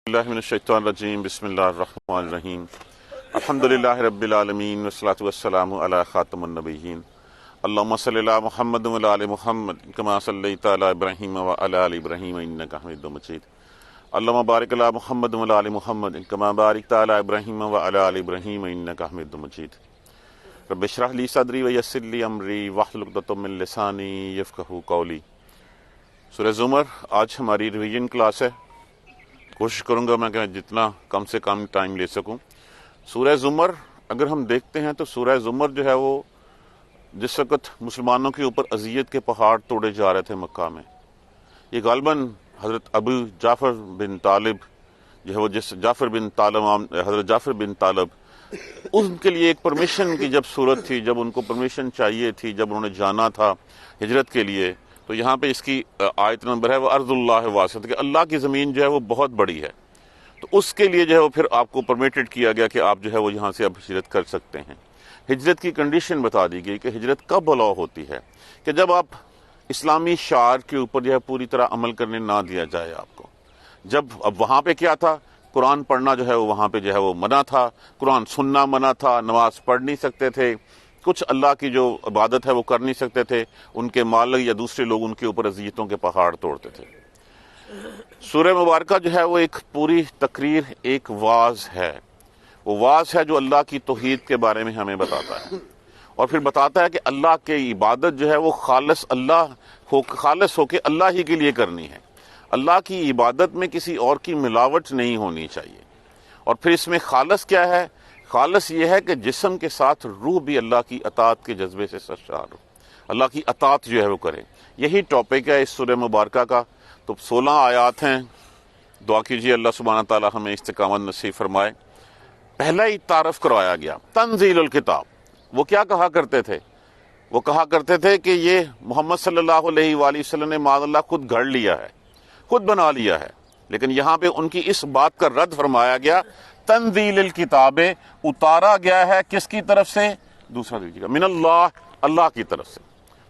اللہ من الشیطان الرجیم بسم اللہ الرحمن الرحیم الحمدللہ رب العالمین والصلاة والسلام علی خاتم النبیین اللہم صلی علی محمد وعلی آل محمد کما صلیت علی ابراہیم وعلی آل ابراہیم انک حمید مجید اللہم بارک علی محمد وعلی آل محمد کما بارکت علی ابراہیم وعلی آل ابراہیم انک حمید مجید رب اشرح لی صدری ویسر لی امری واحلل عقدۃ من لسانی یفقہوا قولی۔ سورہ زمر آج ہماری ریویژن کلاس ہے، کوشش کروں گا میں کہ جتنا کم سے کم ٹائم لے سکوں۔ سورہ زمر اگر ہم دیکھتے ہیں تو سورہ زمر جو ہے وہ جس وقت مسلمانوں کے اوپر اذیت کے پہاڑ توڑے جا رہے تھے مکہ میں، یہ غالباً حضرت ابو جعفر بن طالب جو ہے وہ حضرت جعفر بن طالب ان کے لیے ایک پرمیشن کی جب صورت تھی، جب ان کو پرمیشن چاہیے تھی، جب انہوں نے جانا تھا ہجرت کے لیے، تو یہاں پہ اس کی آیت نمبر ہے وہ ارض اللہ واسعۃ، کہ اللہ کی زمین جو ہے وہ بہت بڑی ہے، تو اس کے لیے جو ہے وہ پھر آپ کو پرمیٹڈ کیا گیا کہ آپ جو ہے وہ یہاں سے اب ہجرت کر سکتے ہیں۔ ہجرت کی کنڈیشن بتا دی گئی کہ ہجرت کب الاؤ ہوتی ہے، کہ جب آپ اسلامی شعار کے اوپر جو ہے پوری طرح عمل کرنے نہ دیا جائے آپ کو۔ جب اب وہاں پہ کیا تھا، قرآن پڑھنا جو ہے وہ وہاں پہ جو ہے وہ منع تھا، قرآن سننا منع تھا، نماز پڑھ نہیں سکتے تھے، کچھ اللہ کی جو عبادت ہے وہ کر نہیں سکتے تھے، ان کے مالک یا دوسرے لوگ ان کے اوپر اذیتوں کے پہاڑ توڑتے تھے۔ سورہ مبارکہ جو ہے وہ ایک پوری تقریر، ایک واعظ ہے، وہ واعظ ہے جو اللہ کی توحید کے بارے میں ہمیں بتاتا ہے، اور پھر بتاتا ہے کہ اللہ کی عبادت جو ہے وہ خالص ہو کے اللہ ہی کے لیے کرنی ہے، اللہ کی عبادت میں کسی اور کی ملاوٹ نہیں ہونی چاہیے۔ اور پھر اس میں خالص کیا ہے؟ خالص یہ ہے کہ جسم کے ساتھ روح بھی اللہ کی اطاعت کے جذبے سے سرشار ہو، اللہ کی اطاعت جو ہے وہ کرے۔ یہی ٹاپک ہے اس سورہ مبارکہ کا۔ تو 16 آیات ہیں، دعا کیجیے اللہ سبحانہ تعالی ہمیں استقامت نصیب فرمائے۔ پہلا ہی تعارف کروایا گیا، تنزیل الکتاب۔ وہ کیا کہا کرتے تھے؟ وہ کہا کرتے تھے کہ یہ محمد صلی اللہ علیہ وآلہ وسلم نے معاذ اللہ خود گھڑ لیا ہے، خود بنا لیا ہے، لیکن یہاں پہ ان کی اس بات کا رد فرمایا گیا، تنزیل الکتاب، اتارا گیا ہے کس کی طرف سے؟ دوسرا دیکھیے گا، من اللہ، اللہ کی طرف سے۔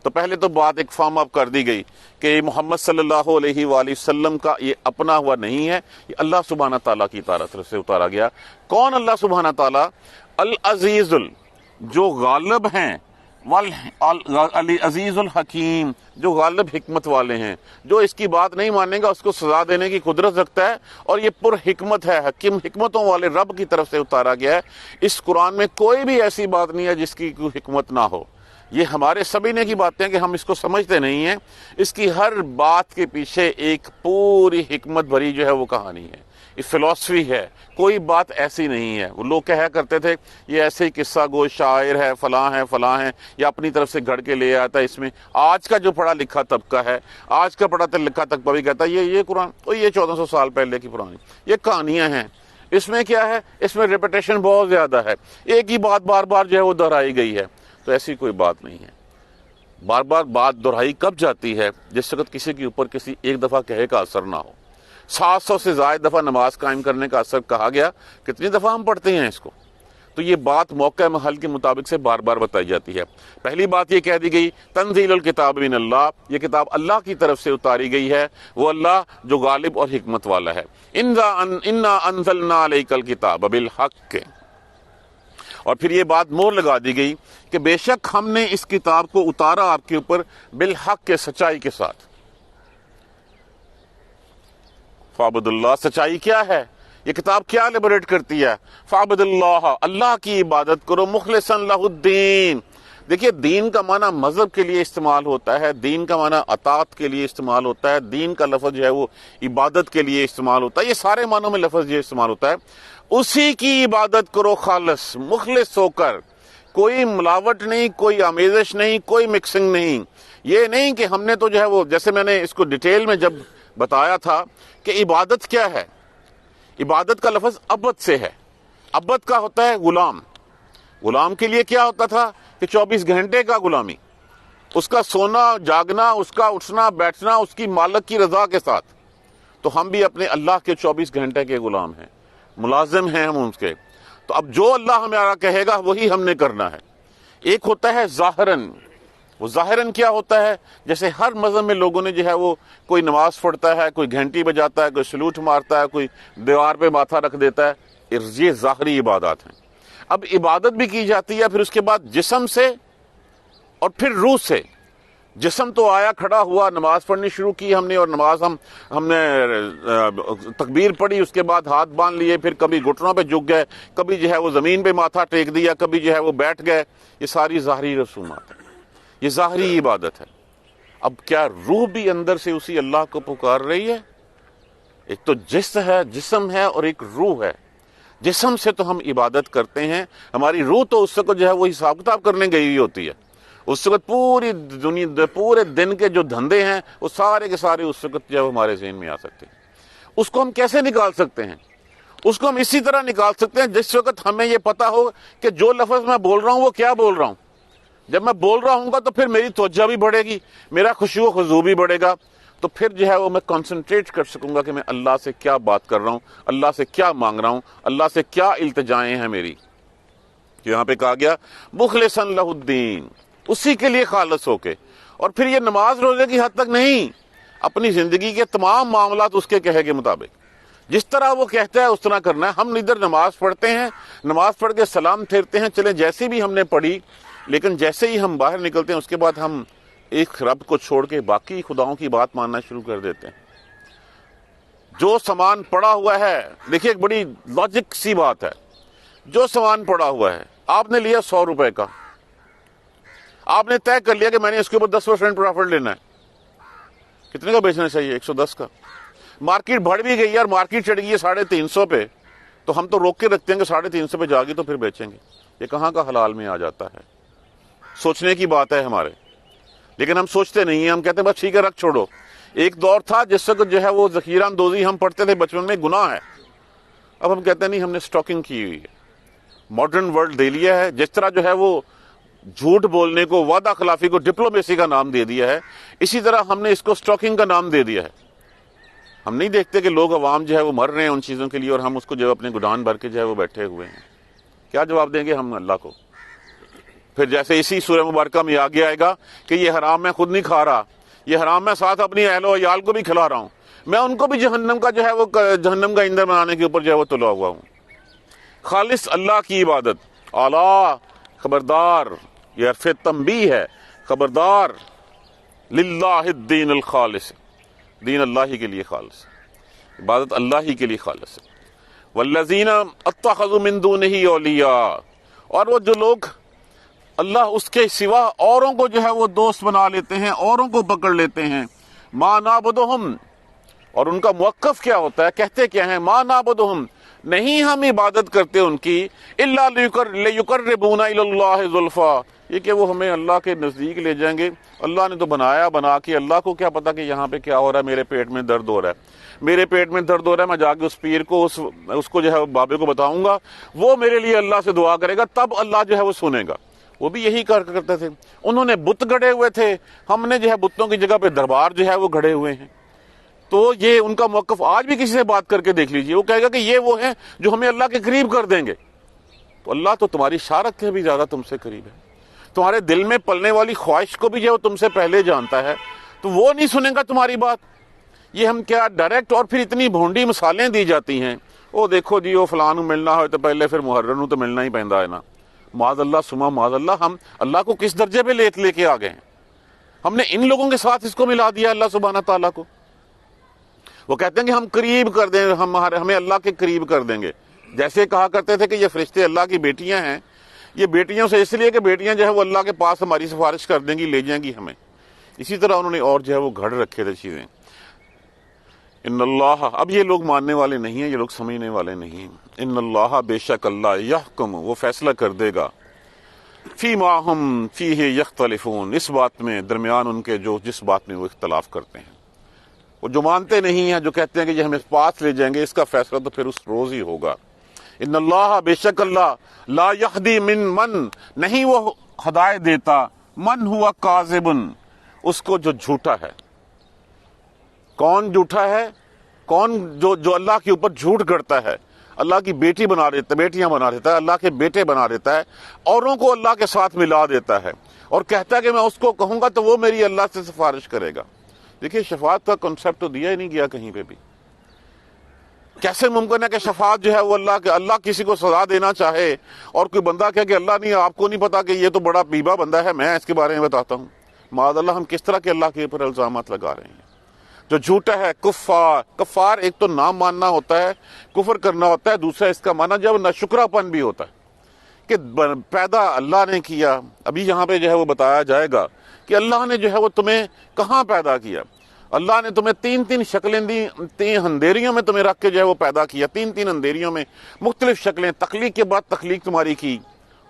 تو پہلے تو بات ایک فارم اپ کر دی گئی کہ محمد صلی اللہ علیہ وآلہ وسلم کا یہ اپنا ہوا نہیں ہے، یہ اللہ سبحانہ تعالیٰ کی طرف سے اتارا گیا۔ کون اللہ سبحانہ تعالیٰ؟ العزیز، جو غالب ہیں، العزیز الحکیم، جو غالب حکمت والے ہیں، جو اس کی بات نہیں مانے گا اس کو سزا دینے کی قدرت رکھتا ہے، اور یہ پر حکمت ہے، حکیم حکمتوں والے رب کی طرف سے اتارا گیا ہے۔ اس قرآن میں کوئی بھی ایسی بات نہیں ہے جس کی کوئی حکمت نہ ہو۔ یہ ہمارے سبینے کی باتیں ہیں کہ ہم اس کو سمجھتے نہیں ہیں، اس کی ہر بات کے پیچھے ایک پوری حکمت بھری جو ہے وہ کہانی ہے، یہ فلسفی ہے، کوئی بات ایسی نہیں ہے۔ وہ لوگ کہا کرتے تھے یہ ایسے ہی قصہ گو شاعر ہے، فلاں ہے، یا اپنی طرف سے گھڑ کے لے آتا ہے۔ اس میں آج کا جو پڑھا لکھا طبقہ ہے، آج کا پڑھا لکھا طبقہ بھی کہتا ہے یہ قرآن تو یہ 1400 سال پہلے کی پرانی یہ کہانیاں ہیں۔ اس میں کیا ہے؟ اس میں ریپیٹیشن بہت زیادہ ہے، ایک ہی بات بار بار جو ہے وہ دہرائی گئی ہے۔ تو ایسی کوئی بات نہیں ہے۔ بار بار بات دہرائی کب جاتی ہے؟ جس وقت کسی کے اوپر کسی ایک دفعہ کہے کا اثر نہ ہو۔ 700 سے زائد دفعہ نماز قائم کرنے کا اثر کہا گیا، کتنی دفعہ ہم پڑھتے ہیں اس کو؟ تو یہ بات موقع محل کے مطابق سے بار بار بتائی جاتی ہے۔ پہلی بات یہ کہہ دی گئی، تنزیل الکتاب من اللہ، یہ کتاب اللہ کی طرف سے اتاری گئی ہے، وہ اللہ جو غالب اور حکمت والا ہے۔ انا انزلنا الیک الکتاب بالحق، اور پھر یہ بات مور لگا دی گئی کہ بے شک ہم نے اس کتاب کو اتارا آپ کے اوپر بالحق، کے سچائی کے ساتھ۔ فعبد اللہ، سچائی کیا ہے؟ یہ کتاب کیا لیبریٹ کرتی ہے؟ فعبد اللہ، اللہ کی عبادت کرو، مخلصا لہ الدین۔ دیکھیے دین کا معنی مذہب کے لیے استعمال ہوتا ہے، دین کا معنی اطاعت کے لیے استعمال ہوتا ہے، دین کا لفظ جو ہے وہ عبادت کے لیے استعمال ہوتا ہے، یہ سارے معنوں میں لفظ یہ استعمال ہوتا ہے۔ اسی کی عبادت کرو خالص، مخلص ہو کر، کوئی ملاوٹ نہیں، کوئی آمیزش نہیں، کوئی مکسنگ نہیں۔ یہ نہیں کہ ہم نے تو جو ہے وہ، جیسے میں نے اس کو ڈیٹیل میں جب بتایا تھا کہ عبادت کیا ہے، عبادت کا لفظ عبد سے ہے۔ عبد کا ہوتا ہے غلام، غلام کے لیے کیا ہوتا تھا کہ 24 گھنٹے کا غلامی، اس کا سونا جاگنا، اس کا اٹھنا بیٹھنا اس کی مالک کی رضا کے ساتھ۔ تو ہم بھی اپنے اللہ کے 24 گھنٹے کے غلام ہیں، ملازم ہیں ہم اس کے۔ تو اب جو اللہ ہمارا کہے گا وہی ہم نے کرنا ہے۔ ایک ہوتا ہے ظاہراً، وہ ظاہراً کیا ہوتا ہے، جیسے ہر مذہب میں لوگوں نے جو ہے وہ کوئی نماز پڑھتا ہے، کوئی گھنٹی بجاتا ہے، کوئی سلوٹ مارتا ہے، کوئی دیوار پہ ماتھا رکھ دیتا ہے، یہ ظاہری عبادات ہیں۔ اب عبادت بھی کی جاتی ہے پھر اس کے بعد جسم سے اور پھر روح سے۔ جسم تو آیا، کھڑا ہوا، نماز پڑھنی شروع کی ہم نے، اور نماز ہم نے تکبیر پڑھی، اس کے بعد ہاتھ باندھ لیے، پھر کبھی گھٹنوں پہ جھک گئے، کبھی جو ہے وہ زمین پہ ماتھا ٹیک دیا، کبھی جو ہے وہ بیٹھ گئے۔ یہ ساری ظاہری رسومات ہیں، یہ ظاہری عبادت ہے۔ اب کیا روح بھی اندر سے اسی اللہ کو پکار رہی ہے؟ ایک تو جسم ہے اور ایک روح ہے۔ جسم سے تو ہم عبادت کرتے ہیں، ہماری روح تو اس وقت جو ہے وہ حساب کتاب کرنے گئی ہوئی ہوتی ہے۔ اس وقت پوری دنیا، پورے دن کے جو دھندے ہیں وہ سارے کے سارے اس وقت جو ہے ہمارے ذہن میں آ سکتے ہیں۔ اس کو ہم کیسے نکال سکتے ہیں؟ اس کو ہم اسی طرح نکال سکتے ہیں جس وقت ہمیں یہ پتا ہو کہ جو لفظ میں بول رہا ہوں وہ کیا بول رہا ہوں۔ جب میں بول رہا ہوں گا تو پھر میری توجہ بھی بڑھے گی، میرا خشوع و خضوع بھی بڑھے گا، تو پھر جو ہے وہ میں کنسنٹریٹ کر سکوں گا کہ میں اللہ سے کیا بات کر رہا ہوں، اللہ سے کیا مانگ رہا ہوں، اللہ سے کیا التجائیں ہیں میری۔ یہاں پہ کہا گیا مخلصا لہ الدین، اسی کے لیے خالص ہو کے۔ اور پھر یہ نماز روزے کی حد تک نہیں، اپنی زندگی کے تمام معاملات اس کے کہے کے مطابق، جس طرح وہ کہتا ہے اس طرح کرنا ہے۔ ہم ادھر نماز پڑھتے ہیں، نماز پڑھ کے سلام پھیرتے ہیں، چلیں جیسی بھی ہم نے پڑھی، لیکن جیسے ہی ہم باہر نکلتے ہیں اس کے بعد ہم ایک رب کو چھوڑ کے باقی خداؤں کی بات ماننا شروع کر دیتے ہیں۔ جو سامان پڑا ہوا ہے، دیکھیے ایک بڑی لاجک سی بات ہے، جو سامان پڑا ہوا ہے، آپ نے لیا 100 روپے کا، آپ نے طے کر لیا کہ میں نے اس کے اوپر 10% پروفٹ لینا ہے، کتنے کا بیچنا چاہیے؟ 110 کا۔ مارکیٹ بڑھ بھی گئی ہے اور مارکیٹ چڑھ گئی ہے 350 پہ، تو ہم تو روک کے رکھتے ہیں کہ 350 پہ جا گی تو پھر بیچیں گے۔ یہ کہاں کا حلال میں آ جاتا ہے؟ سوچنے کی بات ہے ہمارے، لیکن ہم سوچتے نہیں ہیں، ہم کہتے ہیں بس ٹھیک ہے رکھ چھوڑو۔ ایک دور تھا جس وقت جو ہے وہ ذخیرہ اندوزی ہم پڑھتے تھے بچپن میں گناہ ہے، اب ہم کہتے ہیں نہیں، ہم نے سٹاکنگ کی ہوئی ہے۔ ماڈرن ورلڈ دے لیا ہے، جس طرح جو ہے وہ جھوٹ بولنے کو، وعدہ خلافی کو ڈپلومیسی کا نام دے دیا ہے، اسی طرح ہم نے اس کو سٹاکنگ کا نام دے دیا ہے۔ ہم نہیں دیکھتے کہ لوگ عوام جو ہے وہ مر رہے ہیں ان چیزوں کے لیے، اور ہم اس کو جو ہے اپنے گدان بھر کے جو ہے وہ بیٹھے ہوئے ہیں۔ کیا جواب دیں گے ہم اللہ کو؟ پھر جیسے اسی سورہ مبارکہ میں آگے آئے گا کہ یہ حرام میں خود نہیں کھا رہا، یہ حرام میں ساتھ اپنی اہل و عیال کو بھی کھلا رہا ہوں، میں ان کو بھی جہنم کا جو ہے وہ جہنم کا ایندھن بنانے کے اوپر جو ہے وہ تلا ہوا ہوں۔ خالص اللہ کی عبادت، اعلیٰ، خبردار، یہ حرف تنبیہ ہے، خبردار، للہ الدین الخالص، دین اللہ ہی کے لیے خالص، عبادت اللہ ہی کے لیے خالص ہے۔ والذین اتخذوا من دونہ اولیاء، اور وہ جو لوگ اللہ اس کے سوا اوروں کو جو ہے وہ دوست بنا لیتے ہیں، اوروں کو پکڑ لیتے ہیں، ما نعبدہم، اور ان کا موقف کیا ہوتا ہے، کہتے کیا ہیں، ما نعبدہم، نہیں ہم عبادت کرتے ان کی، الا لیقربونا الی اللہ زلفا، یہ کہ وہ ہمیں اللہ کے نزدیک لے جائیں گے۔ اللہ نے تو بنا کے، اللہ کو کیا پتا کہ یہاں پہ کیا ہو رہا ہے، میرے پیٹ میں درد ہو رہا ہے، میرے پیٹ میں درد ہو رہا ہے، میں جا کے اس پیر کو، اس کو جو ہے بابے کو بتاؤں گا، وہ میرے لیے اللہ سے دعا کرے گا، تب اللہ جو ہے وہ سنے گا۔ وہ بھی یہی کرتے تھے، انہوں نے بت گڑے ہوئے تھے، ہم نے جو ہے بتوں کی جگہ پہ دربار جو ہے وہ گڑے ہوئے ہیں۔ تو یہ ان کا موقف، آج بھی کسی سے بات کر کے دیکھ لیجئے، وہ کہے گا کہ یہ وہ ہیں جو ہمیں اللہ کے قریب کر دیں گے۔ تو اللہ تو تمہاری شارت کے بھی زیادہ تم سے قریب ہے، تمہارے دل میں پلنے والی خواہش کو بھی جو تم سے پہلے جانتا ہے، تو وہ نہیں سنے گا تمہاری بات۔ یہ ہم کیا ڈائریکٹ، اور پھر اتنی بھونڈی مثالیں دی جاتی ہیں، وہ دیکھو جی وہ فلاں ملنا ہو تو پہلے پھر محرم تو ملنا ہی پیندا ہے نا، معاذ اللہ سما معاذ اللہ۔ ہم اللہ کو کس درجے پہ لے کے آ گئے ہیں؟ ہم نے ان لوگوں کے ساتھ اس کو ملا دیا اللہ سبحانہ تعالیٰ کو۔ وہ کہتے ہیں کہ ہم قریب کر دیں، ہمیں اللہ کے قریب کر دیں گے، جیسے کہا کرتے تھے کہ یہ فرشتے اللہ کی بیٹیاں ہیں، یہ بیٹیوں سے اس لیے کہ بیٹیاں جو ہے وہ اللہ کے پاس ہماری سفارش کر دیں گی، لے جائیں گی ہمیں۔ اسی طرح انہوں نے اور جو ہے وہ گھڑ رکھے تھے چیزیں۔ ان اللہ، اب یہ لوگ ماننے والے نہیں ہیں، یہ لوگ سمجھنے والے نہیں ہیں۔ ان اللہ، بے شک اللہ، یحکم، وہ فیصلہ کر دے گا، فیما ہم فیہ یختلفون، اس بات میں، درمیان ان کے جو جس بات میں وہ اختلاف کرتے ہیں۔ وہ جو مانتے نہیں ہیں، جو کہتے ہیں کہ یہ ہمیں پاس لے جائیں گے، اس کا فیصلہ تو پھر اس روز ہی ہوگا۔ ان اللہ، بے شک اللہ، لا یہدی من، نہیں وہ ہدایت دیتا، من ہوا کاذب، اس کو جو جھوٹا ہے۔ کون جھوٹا ہے؟ کون جو اللہ کے اوپر جھوٹ کرتا ہے، اللہ کی بیٹیاں بنا دیتا ہے، اللہ کے بیٹے بنا دیتا ہے، اوروں کو اللہ کے ساتھ ملا دیتا ہے، اور کہتا ہے کہ میں اس کو کہوں گا تو وہ میری اللہ سے سفارش کرے گا۔ دیکھیے شفاعت کا کنسپٹ تو دیا ہی نہیں گیا کہیں پہ بھی۔ کیسے ممکن ہے کہ شفاعت جو ہے وہ اللہ کسی کو سزا دینا چاہے اور کوئی بندہ کہے کہ اللہ نہیں، آپ کو نہیں پتا کہ یہ تو بڑا بیبا بندہ ہے، میں اس کے بارے میں بتاتا ہوں۔ معاذ اللہ، ہم کس طرح کے اللہ کے اوپر الزامات لگا رہے ہیں جو جھوٹا ہے۔ کفار ایک تو نام ماننا ہوتا ہے، کفر کرنا ہوتا ہے، دوسرا اس کا معنی جب ناشکرا پن بھی ہوتا ہے کہ پیدا اللہ نے کیا۔ ابھی یہاں پہ جو ہے وہ بتایا جائے گا کہ اللہ نے جو ہے وہ تمہیں کہاں پیدا کیا۔ اللہ نے تمہیں تین شکلیں دی، 3 اندھیریوں میں تمہیں رکھ کے جو ہے وہ پیدا کیا، 3 اندھیریوں میں مختلف شکلیں، تخلیق کے بعد تخلیق تمہاری کی،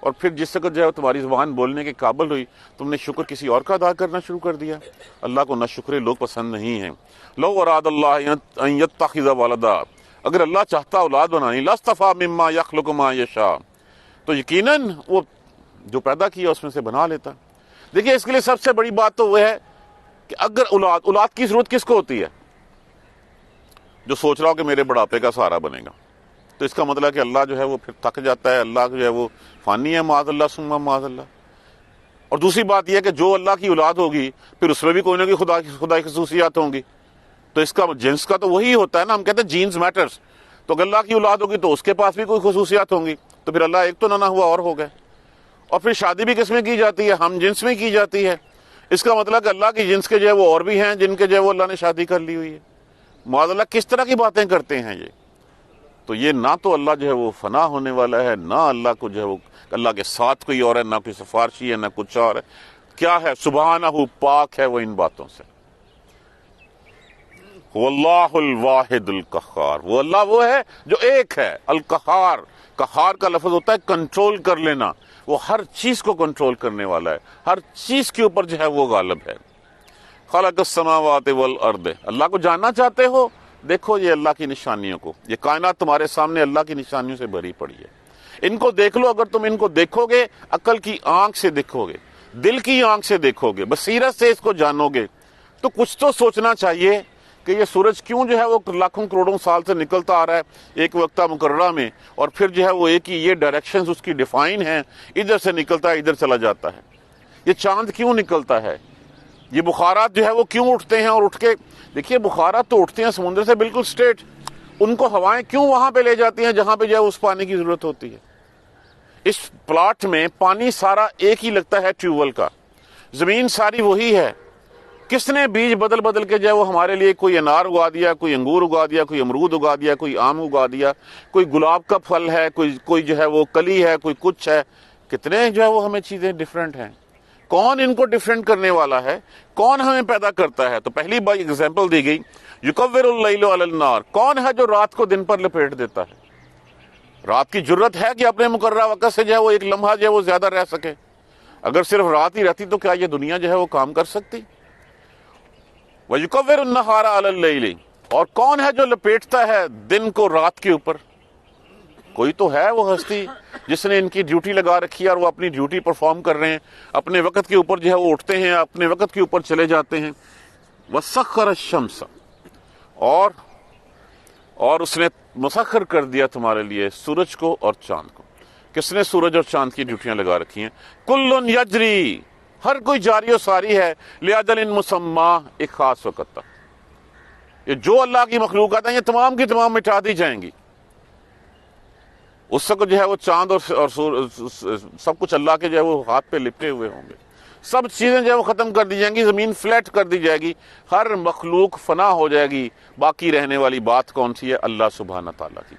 اور پھر جس وقت جو ہے تمہاری زبان بولنے کے قابل ہوئی تم نے شکر کسی اور کا ادا کرنا شروع کر دیا۔ اللہ کو ناشکرے لوگ پسند نہیں ہیں۔ لو اراد اللہ ان یتخذ ولدا، اگر اللہ چاہتا اولاد بنانی، لاصطفیٰ مما یخلق ما یشاء، تو یقیناً وہ جو پیدا کیا اس میں سے بنا لیتا۔ دیکھیے اس کے لیے سب سے بڑی بات تو وہ ہے کہ اگر اولاد کی ضرورت کس کو ہوتی ہے؟ جو سوچ رہا ہو کہ میرے بڑھاپے کا سہارا بنے گا، تو اس کا مطلب کہ اللہ جو ہے وہ پھر تھک جاتا ہے، اللہ جو ہے وہ فانی ہے، معاذ اللہ ثم معاذ اللہ۔ اور دوسری بات یہ ہے کہ جو اللہ کی اولاد ہوگی پھر اس میں بھی کوئی نہ کوئی خدا کی خصوصیات ہوں گی، تو اس کا جنس کا تو وہی ہوتا ہے نا، ہم کہتے ہیں جینز میٹرز۔ تو اگر اللہ کی اولاد ہوگی تو اس کے پاس بھی کوئی خصوصیات ہوں گی، تو پھر اللہ ایک تو نہ ہوا اور ہو گئے۔ اور پھر شادی بھی کس میں کی جاتی ہے؟ ہم جنس میں کی جاتی ہے۔ اس کا مطلب کہ اللہ کی جنس کے جو ہے وہ اور بھی ہیں جن کے جو ہے وہ اللہ نے شادی کر لی ہوئی ہے۔ معاذ اللہ کس طرح کی باتیں کرتے ہیں یہ؟ تو یہ نہ تو اللہ جو ہے وہ فنا ہونے والا ہے، نہ اللہ کو جو ہے وہ اللہ کے ساتھ کوئی اور ہے، نہ کوئی سفارشی ہے، نہ کچھ اور ہے۔ کیا ہے؟ سبحانہ، پاک ہے وہ ان باتوں سے۔ واللہ الواحد القہار، وہ اللہ وہ ہے جو ایک ہے، القہار۔ قہار کا لفظ ہوتا ہے کنٹرول کر لینا، وہ ہر چیز کو کنٹرول کرنے والا ہے، ہر چیز کے اوپر جو ہے وہ غالب ہے۔ خلق السماوات والارض، اللہ کو جاننا چاہتے ہو؟ دیکھو یہ اللہ کی نشانیوں کو، یہ کائنات تمہارے سامنے اللہ کی نشانیوں سے بھری پڑی ہے، ان کو دیکھ لو۔ اگر تم ان کو دیکھو گے، عقل کی آنکھ سے دیکھو گے، دل کی آنکھ سے دیکھو گے، بصیرت سے اس کو جانو گے، تو کچھ تو سوچنا چاہیے کہ یہ سورج کیوں جو ہے وہ لاکھوں کروڑوں سال سے نکلتا آ رہا ہے ایک وقتہ مقررہ میں، اور پھر جو ہے وہ ایک ہی یہ ڈائریکشنز اس کی ڈیفائن ہیں، ادھر سے نکلتا ہے ادھر چلا جاتا ہے۔ یہ چاند کیوں نکلتا ہے؟ یہ بخارات جو ہے وہ کیوں اٹھتے ہیں اور اٹھ کے، دیکھیے بخارات تو اٹھتے ہیں سمندر سے بالکل سٹریٹ، ان کو ہوائیں کیوں وہاں پہ لے جاتی ہیں جہاں پہ جو ہے اس پانی کی ضرورت ہوتی ہے؟ اس پلاٹ میں پانی سارا ایک ہی لگتا ہے ٹیوب ویل کا، زمین ساری وہی ہے، کس نے بیج بدل بدل کے جو ہے وہ ہمارے لیے کوئی انار اگا دیا، کوئی انگور اگا دیا، کوئی امرود اگا دیا، کوئی آم اگا دیا، کوئی گلاب کا پھل ہے، کوئی جو ہے وہ کلی ہے، کوئی کچھ ہے، کتنے جو ہے وہ ہمیں چیزیں ڈیفرنٹ ہیں۔ کون ان کو ڈیفرنٹ کرنے والا ہے؟ کون ہمیں پیدا کرتا ہے؟ تو پہلی بار ایگزامپل دی گئی یکور اللیل علی النہار، کون ہے جو رات کو دن پر لپیٹ دیتا ہے؟ رات کی جرت ہے کہ اپنے مقررہ وقت سے جو ہے وہ ایک لمحہ جو ہے وہ زیادہ رہ سکے؟ اگر صرف رات ہی رہتی تو کیا یہ دنیا جو ہے وہ کام کر سکتی؟ وَيُكَوِّرُ النَّهَارَ عَلَى اللَّيْلِ، اور کون ہے جو لپیٹتا ہے دن کو رات کے اوپر؟ کوئی تو ہے وہ ہستی جس نے ان کی ڈیوٹی لگا رکھی ہے اور وہ اپنی ڈیوٹی پرفارم کر رہے ہیں، اپنے وقت کے اوپر جو ہے وہ اٹھتے ہیں، اپنے وقت کے اوپر چلے جاتے ہیں۔ وَسَخَّرَ الشَّمْسَ، اور اس نے مسخر کر دیا تمہارے لیے سورج کو اور چاند کو۔ کس نے سورج اور چاند کی ڈیوٹیاں لگا رکھی ہیں؟ کُلٌ یجری، ہر کوئی جاری و ساری ہے، لِأَجَلٍ مُّسَمَّى، ایک خاص وقت تک۔ یہ جو اللہ کی مخلوقات ہیں یہ تمام کی تمام مٹا دی جائیں گی۔ اس وقت جو ہے وہ چاند اور سب کچھ اللہ کے جو ہے وہ ہاتھ پہ لپٹے ہوئے ہوں گے، سب چیزیں جو ہے وہ ختم کر دی جائیں گی، زمین فلیٹ کر دی جائے گی، ہر مخلوق فنا ہو جائے گی۔ باقی رہنے والی بات کون سی ہے؟ اللہ سبحانہ تعالیٰ کی۔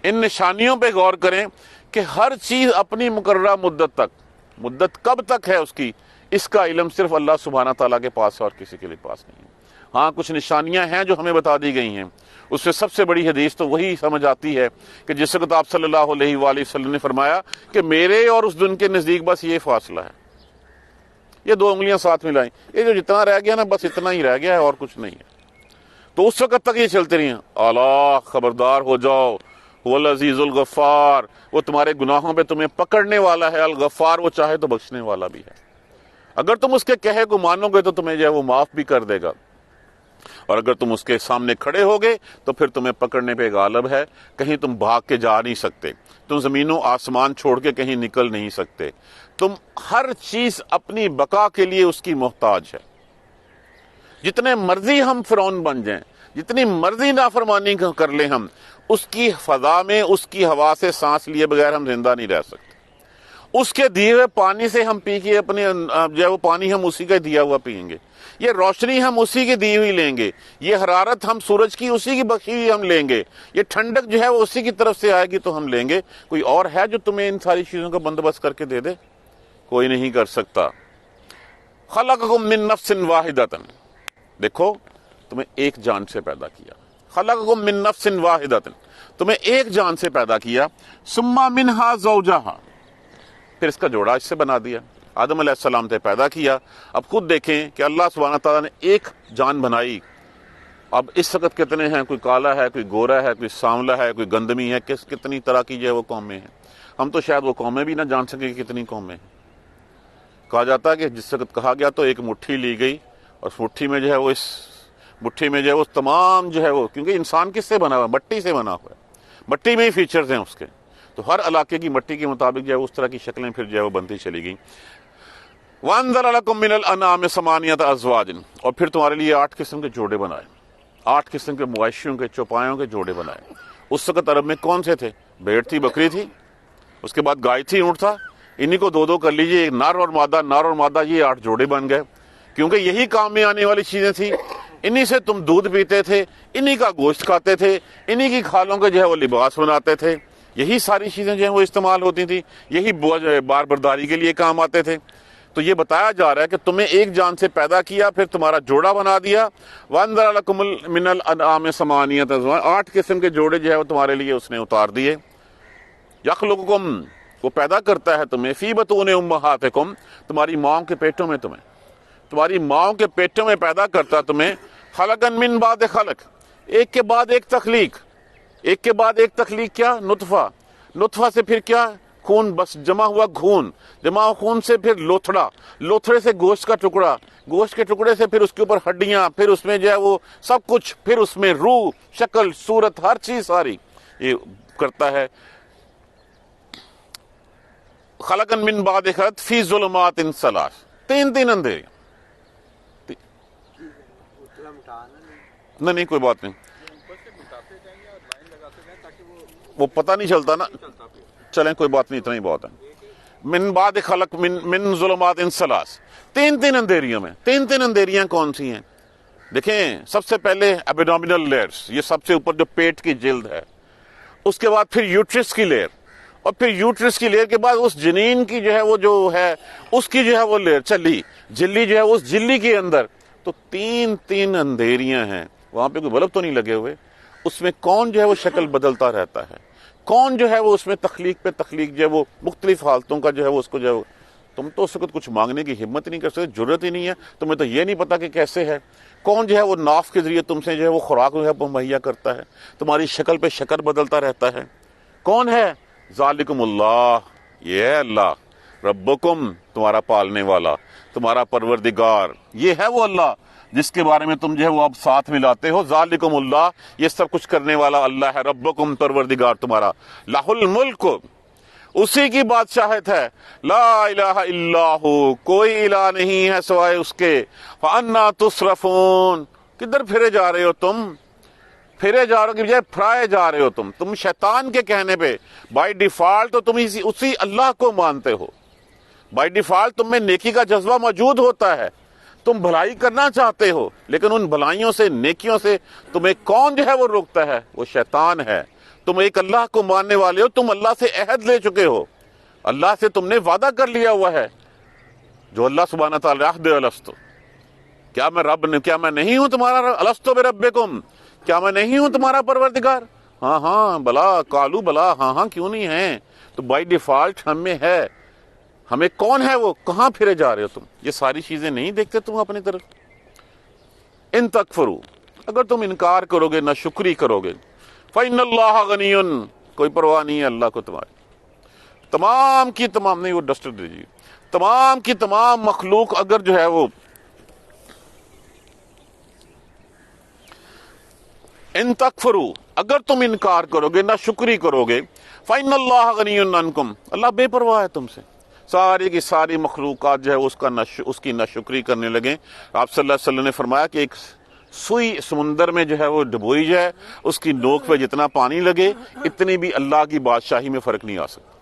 ان نشانیوں پہ غور کریں کہ ہر چیز اپنی مقررہ مدت تک، مدت کب تک ہے اس کی، اس کا علم صرف اللہ سبحانہ تعالیٰ کے پاس ہے اور کسی کے لیے پاس نہیں ہے۔ ہاں کچھ نشانیاں ہیں جو ہمیں بتا دی گئی ہیں، اس سے سب سے بڑی حدیث تو وہی سمجھ آتی ہے کہ جس وقت آپ صلی اللہ علیہ وآلہ وسلم نے فرمایا کہ میرے اور اس دن کے نزدیک بس یہ فاصلہ ہے، یہ 2 انگلیاں ساتھ ملائیں، یہ جو جتنا رہ گیا نا بس اتنا ہی رہ گیا ہے اور کچھ نہیں ہے۔ تو اس وقت تک یہ چلتے رہی ہیں، الا خبردار ہو جاؤ، وہ العزیز الغفار، وہ تمہارے گناہوں پہ تمہیں پکڑنے والا ہے، الغفار، وہ چاہے تو بخشنے والا بھی ہے۔ اگر تم اس کے کہے کو مانو گے تو تمہیں جو ہے وہ معاف بھی کر دے گا، اور اگر تم اس کے سامنے کھڑے ہوگے تو پھر تمہیں پکڑنے پہ غالب ہے، کہیں تم بھاگ کے جا نہیں سکتے، تم زمین و آسمان چھوڑ کے کہیں نکل نہیں سکتے، تم ہر چیز اپنی بقا کے لیے اس کی محتاج ہے۔ جتنے مرضی ہم فرعون بن جائیں، جتنی مرضی نافرمانی کر لیں ہم، اس کی فضا میں اس کی ہوا سے سانس لیے بغیر ہم زندہ نہیں رہ سکتے۔ اس کے دیے ہوئے پانی سے ہم پی کے اپنے جو ہے وہ پانی ہم اسی کا دیا ہوا پئیں گے، یہ روشنی ہم اسی کی دی ہوئی لیں گے، یہ حرارت ہم سورج کی اسی کی بخشی ہوئی ہم لیں گے، یہ ٹھنڈک جو ہے وہ اسی کی طرف سے آئے گی تو ہم لیں گے۔ کوئی اور ہے جو تمہیں ان ساری چیزوں کا بندوبست کر کے دے دے؟ کوئی نہیں کر سکتا۔ خلقکم من نفس واحدۃ، دیکھو تمہیں ایک جان سے پیدا کیا، خلقکم من نفس واحدۃ، تمہیں ایک جان سے پیدا کیا، ثم منہا زوجہا، پھر اس کا جوڑا اس سے بنا دیا، آدم علیہ السلام سے پیدا کیا۔ اب خود دیکھیں کہ اللہ سبحانہ تعالیٰ نے ایک جان بنائی، اب اس وقت کتنے ہیں، کوئی کالا ہے، کوئی گورا ہے، کوئی سانولا ہے، کوئی گندمی ہے، کتنی طرح کی جو ہے وہ قومیں ہیں، ہم تو شاید وہ قومیں بھی نہ جان سکیں کہ کتنی قومیں ہیں۔ کہا جاتا ہے کہ جس وقت کہا گیا تو ایک مٹھی لی گئی، اور اس مٹھی میں جو ہے وہ مٹھی میں جو ہے وہ تمام جو ہے وہ، کیونکہ انسان کس سے بنا ہوا ہے؟ مٹی سے بنا ہوا ہے، مٹی میں ہی فیچرز ہیں اس کے، تو ہر علاقے کی مٹی کے مطابق جو ہے اس طرح کی شکلیں پھر جو ہے وہ بنتی چلی گئیں۔ وَأَنزَلَ لَكُم مِّنَ الْأَنْعَامِ ثَمَانِيَةَ أَزْوَاجٍ، اور پھر تمہارے لیے 8 قسم کے جوڑے بنائے، 8 قسم کے مویشیوں کے، چوپایوں کے جوڑے بنائے۔ اس وقت عرب میں کون سے تھے؟ بھیڑ تھی، بکری تھی، اس کے بعد گائے تھی، اونٹ تھا، انہی کو 2 کر لیجئے، ایک نر اور مادہ، نر اور مادہ، یہ 8 جوڑے بن گئے، کیونکہ یہی کام میں آنے والی چیزیں تھیں۔ انہی سے تم دودھ پیتے تھے، انہی کا گوشت کھاتے تھے، انہی کی کھالوں کے جو ہے وہ لباس بناتے تھے، یہی ساری چیزیں جو ہیں وہ استعمال ہوتی تھیں، یہی بار برداری کے لیے کام آتے تھے۔ تو یہ بتایا جا رہا ہے کہ تمہیں ایک جان سے پیدا کیا، پھر تمہارا جوڑا بنا دیا۔ وَأَنزَلَ لَكُم مِّنَ الْأَنْعَامِ ثَمَانِيَةَ أَزْوَاجٍ، 8 قسم کے جوڑے جو ہے وہ تمہارے لیے اس نے اتار دیے۔ یخلقکم، وہ پیدا کرتا ہے تمہیں، فی بطون امہاتکم، تمہاری ماؤں کے پیٹوں میں، تمہاری ماؤں کے پیٹوں میں پیدا کرتا تمہیں، خلقا من بعد خلق، ایک کے بعد ایک تخلیق، ایک کے بعد ایک تخلیق، کیا؟ نطفہ، نطفہ سے پھر کیا؟ خون، بس جمع ہوا خون، جمع ہوا خون سے پھر لوتھڑا، لوتھڑے سے گوشت کا ٹکڑا، گوشت کے ٹکڑے سے پھر اس کے اوپر ہڈیاں، پھر اس میں جو ہے وہ سب کچھ، پھر اس میں روح، شکل، صورت، ہر چیز ساری یہ کرتا ہے۔ خلقا من بعد خلق فی ظلمات ثلاث، 3 اندھیرے، نہیں کوئی بات نہیں، وہ پتہ نہیں چلتا نا، چلیں کوئی بات نہیں، اتنا ہی بات ہے۔ من بعد خلق من ظلمات ثلاث، 3 اندھیریوں میں، 3 اندھیریاں کون سی ہیں؟ دیکھیں، سب سے پہلے ایبڈومینل لیئرز، یہ سب سے اوپر جو پیٹ کی جلد ہے، اس کے بعد پھر یوٹرس کی لیئر، اور پھر یوٹرس کی لیئر کے بعد اس جنین کی جو ہے وہ جو ہے اس کی جو ہے وہ لیئر چلی، جلی جو ہے اس جلی کے اندر، تو 3 اندھیریاں ہیں۔ وہاں پہ کوئی بلب تو نہیں لگے ہوئے، اس میں کون جو ہے وہ شکل بدلتا رہتا ہے، کون جو ہے وہ اس میں تخلیق پہ تخلیق جو ہے وہ مختلف حالتوں کا جو ہے وہ اس کو جو ہے تم تو اس وقت کچھ مانگنے کی ہمت نہیں کر سکتے، ضرورت ہی نہیں ہے، تمہیں تو یہ نہیں پتا کہ کیسے ہے، کون جو ہے وہ ناف کے ذریعے تم سے جو ہے وہ خوراک جو ہے وہ مہیا کرتا ہے، تمہاری شکل پہ شکل بدلتا رہتا ہے، کون ہے؟ ذالکم اللہ، یہ ہے اللہ، ربکم، تمہارا پالنے والا، تمہارا پروردگار، یہ ہے وہ اللہ جس کے بارے میں تم جو ہے وہ اب ساتھ ملاتے ہو۔ ذالکم اللہ، یہ سب کچھ کرنے والا اللہ ہے، ربکم، پروردگار تمہارا، لہ الملک، اسی کی بادشاہت ہے، لا الہ الا ہو، کوئی الہ نہیں ہے سوائے اس کے، فانا تصرفون، کدھر پھرے جا رہے ہو تم؟ پھرے جا رہے ہو کہ بجائے پھرائے جا رہے ہو تم شیطان کے کہنے پہ، بائی ڈیفالٹ تو تم اسی اللہ کو مانتے ہو، بائی ڈیفالٹ تم میں نیکی کا جذبہ موجود ہوتا ہے، تم بھلائی کرنا چاہتے ہو، لیکن ان بھلائیوں سے، نیکیوں سے تمہیں کون جو ہے وہ روکتا ہے؟ وہ شیطان ہے۔ تم ایک اللہ کو ماننے والے ہو، تم اللہ سے عہد لے چکے ہو، اللہ سے تم نے وعدہ کر لیا ہوا ہے، جو اللہ سبحانہ تعالی عہد الستو، کیا میں رب نے، کیا میں نہیں ہوں تمہارا رب؟ الستو بربکم، کیا میں نہیں ہوں تمہارا پروردگار؟ ہاں بلا، کالو بلا، ہاں کیوں نہیں ہے؟ تو بائی ڈیفالٹ ہم میں ہے، ہمیں کون ہے وہ؟ کہاں پھرے جا رہے ہو تم؟ یہ ساری چیزیں نہیں دیکھتے تم اپنی طرف؟ ان تکفروا، اگر تم انکار کرو گے، نہ شکری کرو گے، فإن اللہ غنی، کوئی پرواہ نہیں ہے اللہ کو تمہاری، تمام کی تمام، نہیں وہ ڈسٹر دیجیے، تمام کی تمام مخلوق اگر جو ہے وہ ان تکفروا، اگر تم انکار کرو گے، نہ شکری کرو گے، فإن اللہ غنی عنکم، اللہ بے پرواہ ہے تم سے، ساری کی ساری مخلوقات جو ہے اس کی ناشکری کرنے لگیں۔ آپ صلی اللہ علیہ وسلم نے فرمایا کہ ایک سوئی سمندر میں جو ہے وہ ڈبوئی جائے، اس کی نوک پہ جتنا پانی لگے اتنی بھی اللہ کی بادشاہی میں فرق نہیں آ سکتا،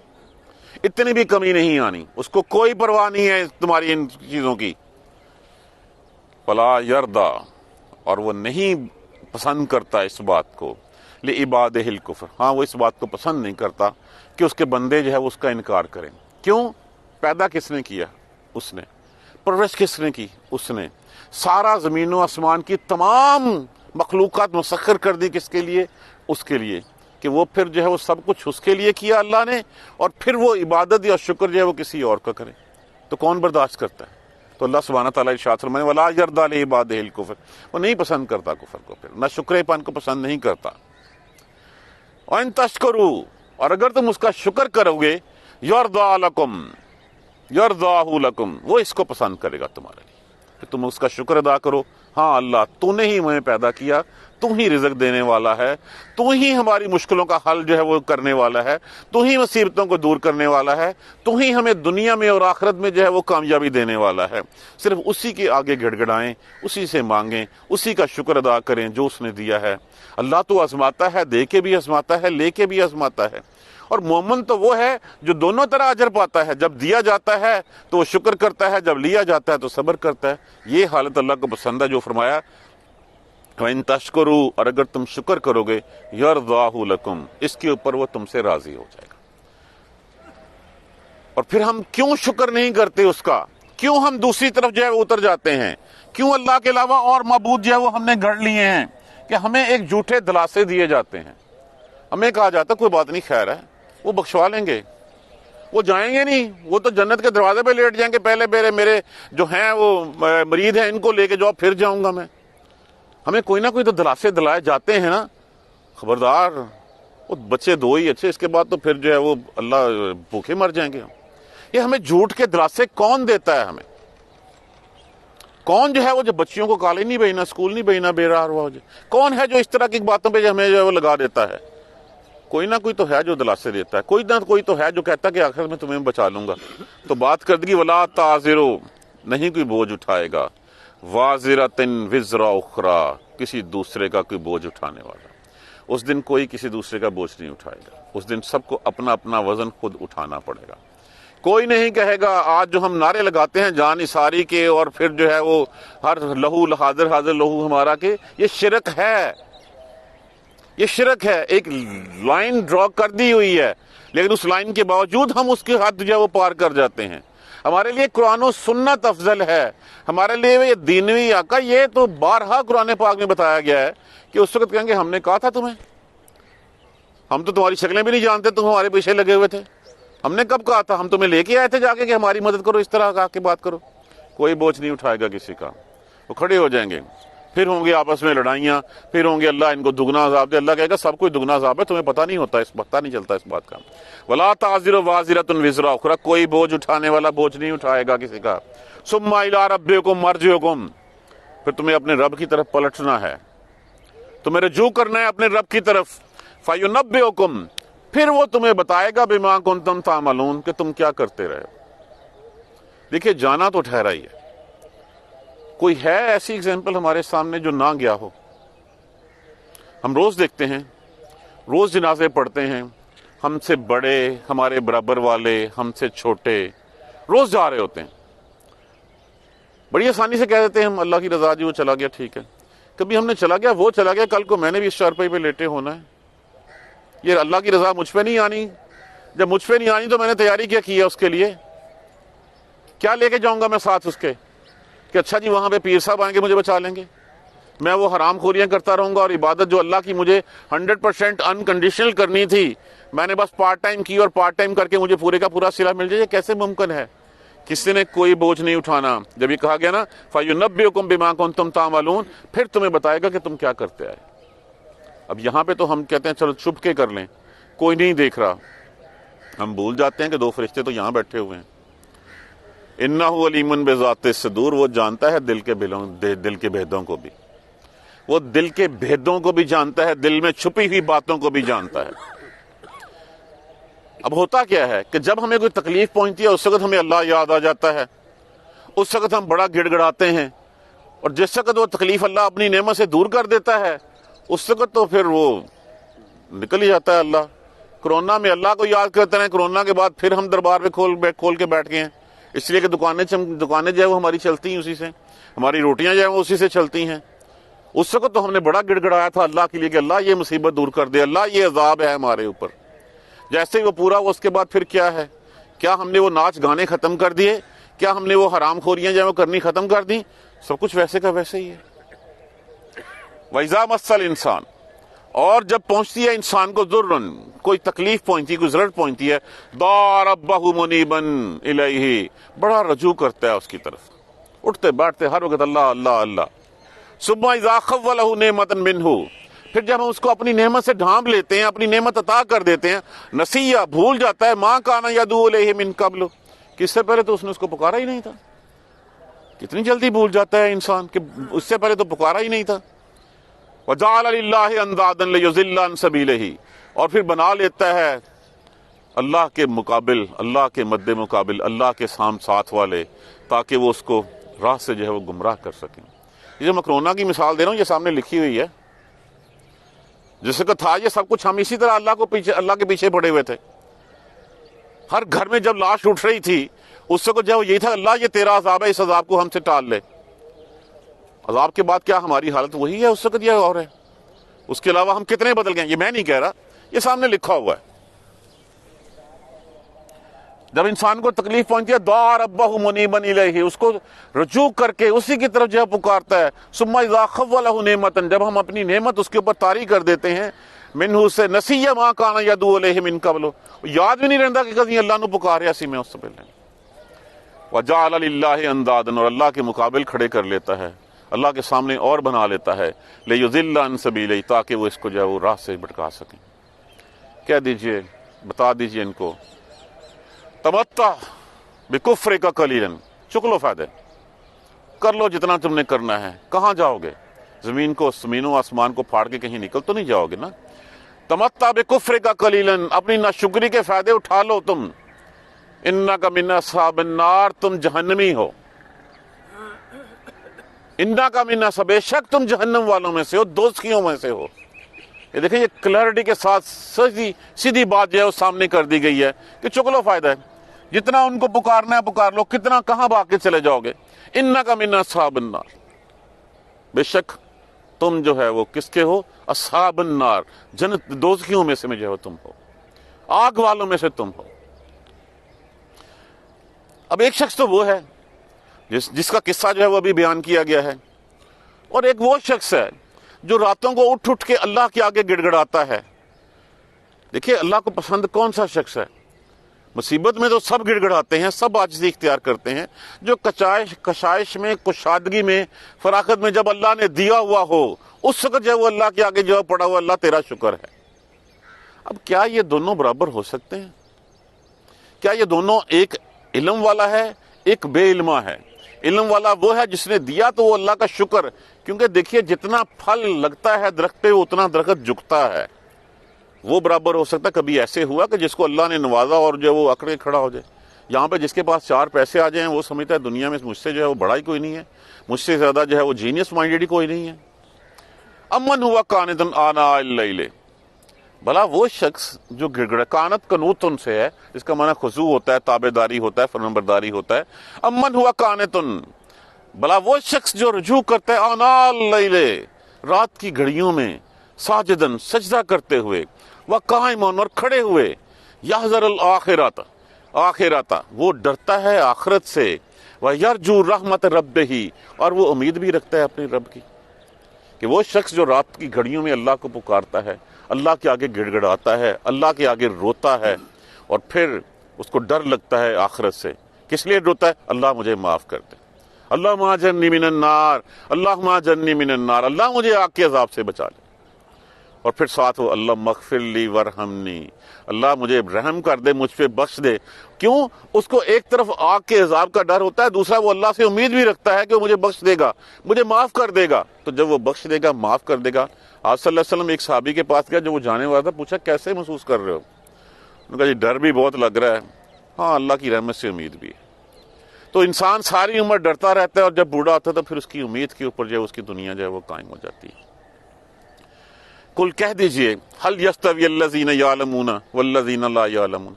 اتنی بھی کمی نہیں آنی، اس کو کوئی پرواہ نہیں ہے تمہاری ان چیزوں کی۔ ولا یردا، اور وہ نہیں پسند کرتا اس بات کو، لعبادہ الکفر، ہاں وہ اس بات کو پسند نہیں کرتا کہ اس کے بندے جو ہے وہ اس کا انکار کریں۔ کیوں؟ پیدا کس نے کیا؟ اس نے۔ پرورش کس نے کی؟ اس نے۔ سارا زمین و آسمان کی تمام مخلوقات مسخر کر دی کس کے لیے؟ اس کے لیے، کہ وہ پھر جو ہے وہ سب کچھ اس کے لیے کیا اللہ نے، اور پھر وہ عبادت یا شکر جو ہے وہ کسی اور کا کرے، تو کون برداشت کرتا ہے؟ تو اللہ سبحانہ تعالیٰ ارشاد فرمائے ولا یرضی لعبادہ الکفر، وہ نہیں پسند کرتا کفر کو، پھر نہ شکر پان کو پسند نہیں کرتا۔ وَإِن تشکروا، اور اگر تم اس کا شکر کرو گے، یرضی لکم، یرضاہ لکم، وہ اس کو پسند کرے گا تمہارے لیے، کہ تم اس کا شکر ادا کرو۔ ہاں اللہ، تو نے ہی ہمیں پیدا کیا، تو ہی رزق دینے والا ہے، تو ہی ہماری مشکلوں کا حل جو ہے وہ کرنے والا ہے، تو ہی مصیبتوں کو دور کرنے والا ہے، تو ہی ہمیں دنیا میں اور آخرت میں جو ہے وہ کامیابی دینے والا ہے۔ صرف اسی کے آگے گڑ گڑائیں، اسی سے مانگیں، اسی کا شکر ادا کریں جو اس نے دیا ہے۔ اللہ تو آزماتا ہے، دے کے بھی آزماتا ہے، لے کے بھی آزماتا ہے، اور مومن تو وہ ہے جو دونوں طرح اجر پاتا ہے، جب دیا جاتا ہے تو وہ شکر کرتا ہے، جب لیا جاتا ہے تو صبر کرتا ہے۔ یہ حالت اللہ کو پسند ہے، جو فرمایا وَإِن تَشْكُرُوا، اور اگر تم شکر کرو گے، يَرْضَاهُ لَكُمْ، اس کے اوپر وہ تم سے راضی ہو جائے گا۔ اور پھر ہم کیوں شکر نہیں کرتے اس کا؟ کیوں ہم دوسری طرف جو ہے وہ اتر جاتے ہیں؟ کیوں اللہ کے علاوہ اور معبود جو ہے وہ ہم نے گڑھ لیے ہیں؟ کہ ہمیں ایک جھوٹے دلاسے دیے جاتے ہیں، ہمیں کہا جاتا کوئی بات نہیں، خیر ہے، وہ بخشوا لیں گے، وہ جائیں گے نہیں، وہ تو جنت کے دروازے پہ لیٹ جائیں گے، پہلے میرے جو ہیں وہ مرید ہیں ان کو لے کے جاؤ، پھر جاؤں گا میں۔ ہمیں کوئی نہ کوئی تو دلاسے دلائے جاتے ہیں نا، خبردار، وہ بچے دو ہی اچھے، اس کے بعد تو پھر جو ہے وہ اللہ بھوکے مر جائیں گے۔ یہ ہمیں جھوٹ کے دلاسے کون دیتا ہے؟ ہمیں کون جو ہے وہ جو بچیوں کو کالج نہیں بھیجنا، اسکول نہیں بھیجنا، بے راہ ہوا ہو جائے، کون ہے جو اس طرح کی باتوں پہ ہمیں جو ہے وہ لگا دیتا ہے؟ کوئی نہ کوئی تو ہے جو دلاسے دیتا ہے، کوئی نہ کوئی تو ہے جو کہتا ہے کہ آخر میں تمہیں بچا لوں گا۔ تو بات کر دی ولا تعذروا، نہیں کوئی بوجھ اٹھائے گا، وازرۃ وزر اخری، کسی دوسرے کا کوئی بوجھ اٹھانے والا۔ اس دن کوئی کسی دوسرے کا بوجھ نہیں اٹھائے گا، اس دن سب کو اپنا اپنا وزن خود اٹھانا پڑے گا۔ کوئی نہیں کہے گا آج جو ہم نعرے لگاتے ہیں جان اثاری کے، اور پھر جو ہے وہ ہر لہو حاضر حاضر لہو ہمارا کے، یہ شرک ہے، یہ شرک ہے، ایک لائن ڈرا کر دی ہوئی ہے، لیکن اس لائن کے باوجود ہم اس کی حد جو ہے وہ پار کر جاتے ہیں۔ ہمارے لیے قرآن و سنت افضل ہے، ہمارے لیے یہ دینوی آقا، یہ تو بارہا قرآن پاک میں بتایا گیا ہے کہ اس وقت کہیں گے ہم نے کہا تھا تمہیں، ہم تو تمہاری شکلیں بھی نہیں جانتے، تم ہمارے پیچھے لگے ہوئے تھے، ہم نے کب کہا تھا؟ ہم تمہیں لے کے آئے تھے جا کے کہ ہماری مدد کرو، اس طرح آ کے بات کرو۔ کوئی بوجھ نہیں اٹھائے گا کسی کا، وہ کھڑے ہو جائیں گے، پھر ہوں گے آپس میں لڑائیاں، پھر ہوں گے اللہ ان کو دگنا عذاب دے۔ اللہ کہے گا سب کوئی دگنا عذاب ہے، تمہیں پتہ نہیں ہوتا، پتہ نہیں چلتا اس بات کا۔ ولا تعذر وازرۃ وزر اخری، کوئی بوجھ اٹھانے والا بوجھ نہیں اٹھائے گا کسی کا۔ ثم الی ربکم مرجعکم، پھر تمہیں اپنے رب کی طرف پلٹنا ہے، تمہیں رجوع کرنا ہے اپنے رب کی طرف۔ فینبئکم، پھر وہ تمہیں بتائے گا بما کنتم تعملون، کہ تم کیا کرتے رہے۔ دیکھیے جانا تو ٹھہرا ہی ہے، کوئی ہے ایسی ایگزامپل ہمارے سامنے جو نہ گیا ہو؟ ہم روز دیکھتے ہیں، روز جنازے پڑھتے ہیں، ہم سے بڑے، ہمارے برابر والے، ہم سے چھوٹے، روز جا رہے ہوتے ہیں، بڑی آسانی سے کہہ دیتے ہیں ہم اللہ کی رضا، جی وہ چلا گیا ٹھیک ہے۔ کبھی ہم نے چلا گیا، وہ چلا گیا، کل کو میں نے بھی اس چارپائی پہ لیٹے ہونا ہے، یہ اللہ کی رضا مجھ پہ نہیں آنی، جب مجھ پہ نہیں آنی تو میں نے تیاری کیا کی ہے اس کے لیے؟ کیا لے کے جاؤں گا میں ساتھ اس کے کہ اچھا جی وہاں پہ پیر صاحب آئیں گے مجھے بچا لیں گے، میں وہ حرام خوریاں کرتا رہوں گا، اور عبادت جو اللہ کی مجھے 100% انکنڈیشنل کرنی تھی میں نے بس پارٹ ٹائم کی، اور پارٹ ٹائم کر کے مجھے پورے کا پورا صلہ مل جائے، یہ کیسے ممکن ہے؟ کسی نے کوئی بوجھ نہیں اٹھانا۔ جب یہ کہا گیا نا فَيُنَبِّئُكُم بِمَا كُنتُمْ تَعْمَلُونَ، پھر تمہیں بتائے گا کہ تم کیا کرتے آئے۔ اب یہاں پہ تو ہم کہتے ہیں چلو چھپ کے کر لیں، کوئی نہیں دیکھ رہا، ہم بھول جاتے ہیں کہ دو فرشتے تو یہاں بیٹھے ہوئے ہیں۔ اِنَّهُ عَلِيمٌ بِذَاتِ الصُّدُورِ، وہ جانتا ہے دل کے بھیدوں کو بھی۔ وہ دل کے بھیدوں کو بھی جانتا ہے، دل میں چھپی ہوئی باتوں کو بھی جانتا ہے۔ اب ہوتا کیا ہے کہ جب ہمیں کوئی تکلیف پہنچتی ہے اس وقت ہمیں اللہ یاد آ جاتا ہے، اس وقت ہم بڑا گڑ گڑاتے ہیں، اور جس وقت وہ تکلیف اللہ اپنی نعمت سے دور کر دیتا ہے اس وقت تو پھر وہ نکل ہی جاتا ہے اللہ۔ کرونا میں اللہ کو یاد کرتے ہیں، کرونا کے بعد پھر ہم دربار پہ کھول کے بیٹھ گئے ہیں، اس لیے کہ دکانیں جو ہے وہ ہماری چلتی ہیں اسی سے، ہماری روٹیاں جو ہیں وہ اسی سے چلتی ہیں۔ اس وقت تو ہم نے بڑا گڑ گڑایا تھا اللہ کے لیے کہ اللہ یہ مصیبت دور کر دے، اللہ یہ عذاب ہے ہمارے اوپر۔ جیسے ہی وہ پورا ہوا اس کے بعد پھر کیا ہے؟ کیا ہم نے وہ ناچ گانے ختم کر دیے؟ کیا ہم نے وہ حرام خوریاں جو ہیں وہ کرنی ختم کر دیں؟ سب کچھ ویسے کا ویسے ہی ہے۔ وَإِذَا مَسَّ الْإِنسَانَ، اور جب پہنچتی ہے انسان کو ضرن، کوئی تکلیف پہنچتی، کوئی ضرورت پہنچتی ہے، دعا ربہ منیباً الیہ، بڑا رجوع کرتا ہے اس کی طرف، اٹھتے بیٹھتے ہر وقت اللہ اللہ اللہ۔ ثم اذا خولہ نعمۃ منہ، پھر جب ہم اس کو اپنی نعمت سے ڈھانپ لیتے ہیں، اپنی نعمت عطا کر دیتے ہیں، نسیہ، بھول جاتا ہے، ما کان یدعو الیہ من قبل، کہ اس سے پہلے تو اس نے اس کو پکارا ہی نہیں تھا۔ کتنی جلدی بھول جاتا ہے انسان کہ اس سے پہلے تو پکارا ہی نہیں تھا۔ وَجَعَلَ لِلَّهِ أَنْدَادًا لِيُضِلَّ عَنْ سَبِيلِهِ، اور پھر بنا لیتا ہے اللہ کے مقابل، اللہ کے مد مقابل، اللہ کے ساتھ والے، تاکہ وہ اس کو راہ سے جو ہے وہ گمراہ کر سکیں۔ یہ جو میں کرونا کی مثال دے رہا ہوں یہ سامنے لکھی ہوئی ہے، جس کا تھا یہ سب کچھ ہم اسی طرح اللہ کے پیچھے پڑے ہوئے تھے۔ ہر گھر میں جب لاش اٹھ رہی تھی اس وقت جو یہی تھا، اللہ یہ تیرا عذاب ہے، اس عذاب کو ہم سے ٹال لے۔ عذاب کے بعد کیا ہماری حالت وہی ہے اس وقت یا اور ہے؟ اس کے علاوہ ہم کتنے بدل گئے، یہ میں نہیں کہہ رہا، یہ سامنے لکھا ہوا ہے۔ جب انسان کو تکلیف پہنچتی ہے، دعا ربہ منیباً الیہ، اس کو رجوع کر کے اسی کی طرف جو ہے پکارتا ہے۔ ثم اذا خولہ نعمۃ، جب ہم اپنی نعمت اس کے اوپر طاری کر دیتے ہیں، منہ سے، نسیہ ما کان یدعو الیہ من قبل، یاد بھی نہیں رہتا کہ کبھی اللہ نے پکاریا سی میں اس سے پہلے۔ وجعل للہ اندادا، اور اللہ کے مقابل کھڑے کر لیتا ہے، اللہ کے سامنے اور بنا لیتا ہے، لیضل عن سبیلہ، تاکہ وہ اس کو جو ہے وہ راہ سے بھٹکا سکیں۔ کہہ دیجئے، بتا دیجئے ان کو، تمتع بکفرک قلیلا، چک لو فائدے، کر لو جتنا تم نے کرنا ہے۔ کہاں جاؤ گے؟ زمین و آسمان کو پھاڑ کے کہیں نکل تو نہیں جاؤ گے نا۔ تمتع بکفرک قلیلا، اپنی ناشکری کے فائدے اٹھا لو تم۔ انک من اصحاب النار، تم جہنمی ہو۔ انک من، بے شک تم جہنم والوں میں سے ہو، دوزخیوں میں سے ہو۔ یہ دیکھیں، یہ کلیئرٹی کے ساتھ سیدھی بات جو ہے وہ سامنے کر دی گئی ہے کہ چک لو فائدہ ہے، جتنا ان کو پکارنا ہے پکار لو، کتنا کہاں بھاگ کے چلے جاؤ گے۔ انک من اصحاب النار، بے شک تم جو ہے وہ کس کے ہو؟ اصحاب النار، جنت دوزخیوں میں سے جو ہے تم ہو، آگ والوں میں سے تم ہو۔ اب ایک شخص تو وہ ہے جس کا قصہ جو ہے وہ ابھی بیان کیا گیا ہے، اور ایک وہ شخص ہے جو راتوں کو اٹھ کے اللہ کے آگے گڑ گڑاتا ہے۔ دیکھیے اللہ کو پسند کون سا شخص ہے؟ مصیبت میں تو سب گڑ گڑاتے ہیں، سب عاجزی اختیار کرتے ہیں، جو کشائش میں، کشادگی میں، فراخت میں جب اللہ نے دیا ہوا ہو اس وقت جو ہے وہ اللہ کے آگے جو پڑا ہوا، اللہ تیرا شکر ہے۔ اب کیا یہ دونوں برابر ہو سکتے ہیں؟ کیا یہ دونوں، ایک علم والا ہے، ایک بے علمہ ہے؟ علم والا وہ ہے جس نے دیا تو وہ اللہ کا شکر، کیونکہ دیکھیے جتنا پھل لگتا ہے درخت پہ اتنا درخت جھکتا ہے، وہ برابر ہو سکتا ہے؟ کبھی ایسے ہوا کہ جس کو اللہ نے نوازا اور جو ہے وہ اکڑ کے کھڑا ہو جائے؟ یہاں پہ جس کے پاس 4 پیسے آ جائیں وہ سمجھتا ہے دنیا میں مجھ سے جو ہے وہ بڑا ہی کوئی نہیں ہے، مجھ سے زیادہ جو ہے وہ جینیس مائنڈیڈ ہی کوئی نہیں ہے۔ امن ہوا قانتا آناء اللیل، بھلا وہ شخص جو گڑ گڑا، کانت قنوتن سے ہے، جس کا معنی خضوع ہوتا ہے، تابع داری ہوتا ہے، فرمانبرداری ہوتا ہے۔ امن ہوا قانتن، بھلا وہ شخص جو رجوع کرتا ہے آناء اللیل، رات کی گھڑیوں میں، ساجدن، سجدہ کرتے ہوئے، وقائمن، اور کھڑے ہوئے، یحذر الآخرۃ، آخرت، وہ ڈرتا ہے آخرت سے، ویرجو رحمت ربہ، اور وہ امید بھی رکھتا ہے اپنے رب کی، کہ وہ شخص جو رات کی گھڑیوں میں اللہ کو پکارتا ہے، اللہ کے آگے گڑ گڑاتا ہے، اللہ کے آگے روتا ہے، اور پھر اس کو ڈر لگتا ہے آخرت سے۔ کس لیے روتا ہے؟ اللہ مجھے معاف کر دے، اللہم اجرنی من النار، اللہم اجرنی من النار، اللہ مجھے آگ کے عذاب سے بچا لے۔ اور پھر ساتھ وہ اللہ مغفر لی ورحمنی، اللہ مجھے رحم کر دے، مجھ پہ بخش دے۔ کیوں؟ اس کو ایک طرف آگ کے عذاب کا ڈر ہوتا ہے، دوسرا وہ اللہ سے امید بھی رکھتا ہے کہ وہ مجھے بخش دے گا، مجھے معاف کر دے گا۔ تو جب وہ بخش دے گا، معاف کر دے گا۔ آپ صلی اللہ علیہ وسلم ایک صحابی کے پاس گیا جو وہ جانے والا تھا، پوچھا کیسے محسوس کر رہے ہو؟ انہوں نے کہا جی ڈر بھی بہت لگ رہا ہے، ہاں اللہ کی رحمت سے امید بھی ہے۔ تو انسان ساری عمر ڈرتا رہتا ہے، اور جب بوڑھا ہوتا ہے تو پھر اس کی امید کے اوپر جو ہے اس کی دنیا جو ہے وہ قائم ہو جاتی ہے۔ کل کہہ دیجئے هل يستوي الذين يعلمون والذين لا يعلمون،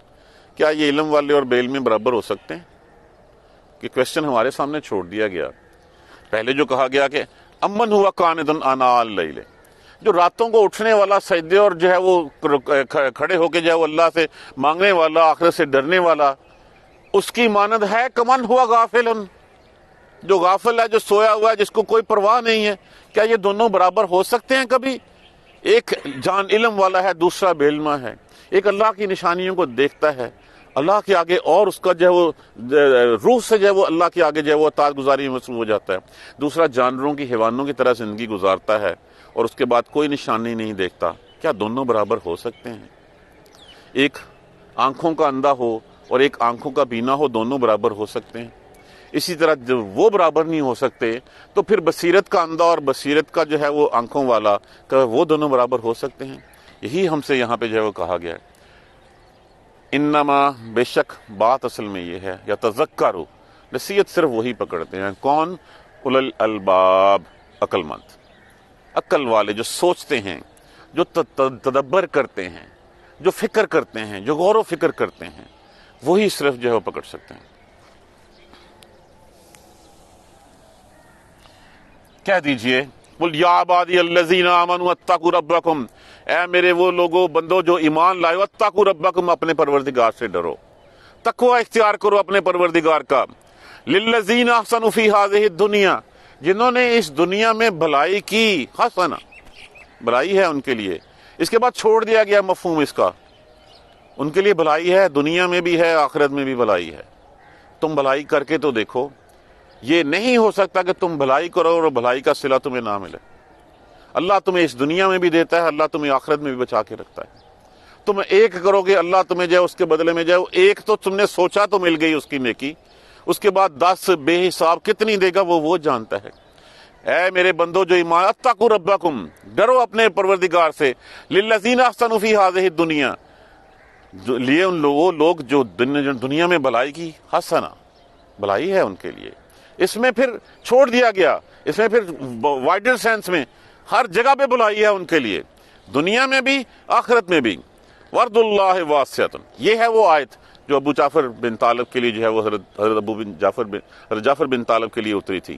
کیا یہ علم والے اور بے علم برابر ہو سکتے ہیں؟ یہ کوشچن ہمارے سامنے چھوڑ دیا گیا۔ پہلے جو کہا گیا کہ امن ہوا قانت آناء اللیل، جو راتوں کو اٹھنے والا، سجدے اور جو ہے وہ کھڑے ہو کے جو ہے وہ اللہ سے مانگنے والا، آخرت سے ڈرنے والا، اس کی مانند ہے کمن ہوا غافل، جو غافل ہے، جو سویا ہوا ہے، جس کو کوئی پرواہ نہیں ہے۔ کیا یہ دونوں برابر ہو سکتے ہیں کبھی؟ ایک جان علم والا ہے، دوسرا بے علم ہے۔ ایک اللہ کی نشانیوں کو دیکھتا ہے اللہ کے آگے، اور اس کا جو ہے وہ روح سے جو ہے وہ اللہ کے آگے جو ہے وہ اطاعت گزاری میں مصروف ہو جاتا ہے۔ دوسرا جانوروں کی، حیوانوں کی طرح زندگی گزارتا ہے اور اس کے بعد کوئی نشانی نہیں دیکھتا۔ کیا دونوں برابر ہو سکتے ہیں؟ ایک آنکھوں کا اندھا ہو اور ایک آنکھوں کا بینا ہو، دونوں برابر ہو سکتے ہیں؟ اسی طرح جب وہ برابر نہیں ہو سکتے تو پھر بصیرت کا اندھا اور بصیرت کا جو ہے وہ آنکھوں والا، وہ دونوں برابر ہو سکتے ہیں؟ یہی ہم سے یہاں پہ جو ہے وہ کہا گیا ہے۔ انما، بے شک بات اصل میں یہ ہے، یا تذکروا، نصیحت صرف وہی پکڑتے ہیں۔ کون؟ اولل الباب، عقل مند، عقل والے، جو سوچتے ہیں، جو تدبر کرتے ہیں، جو فکر کرتے ہیں، جو غور و فکر کرتے ہیں، وہی صرف جو ہے وہ پکڑ سکتے ہیں۔ کہہ دیجئے قل یا عبادی الذین آمنوا اتقوا ربکم، اے میرے وہ لوگوں، بندو جو ایمان لائے، اتقوا ربکم، اپنے پروردگار سے ڈرو، تقوی اختیار کرو اپنے پروردگار کا۔ للذین احسنوا فی ہذہ الدنیا، جنہوں نے اس دنیا میں بھلائی کی، حسنہ، بھلائی ہے ان کے لیے۔ اس کے بعد چھوڑ دیا گیا مفہوم اس کا، ان کے لیے بھلائی ہے، دنیا میں بھی ہے، آخرت میں بھی بھلائی ہے۔ تم بھلائی کر کے تو دیکھو، یہ نہیں ہو سکتا کہ تم بھلائی کرو اور بھلائی کا صلہ تمہیں نہ ملے۔ اللہ تمہیں اس دنیا میں بھی دیتا ہے، اللہ تمہیں آخرت میں بھی بچا کے رکھتا ہے۔ تم ایک کرو گے، اللہ تمہیں جو ہے اس کے بدلے میں جو ہے ایک تو تم نے سوچا تو مل گئی اس کی نیکی، اس کے بعد 10 بے حساب کتنی دے گا وہ جانتا ہے۔ اے میرے بندو جو ایمان، اتقوا ربکم، ڈرو اپنے پروردگار سے، للذین احسنوا فی ہذہ الدنیا، لیے ان وہ لوگ جو دنیا میں بھلائی کی، حسنہ، بھلائی ہے ان کے لیے۔ اس میں پھر چھوڑ دیا گیا، اس میں پھر وائڈر سینس میں ہر جگہ پہ بھلائی ہے ان کے لیے، دنیا میں بھی، آخرت میں بھی۔ ورد اللہ واسعۃ، یہ ہے وہ آیت جو ابو جعفر بن طالب کے لیے جو ہے وہ حضرت جعفر بن طالب کے لیے اتری تھی،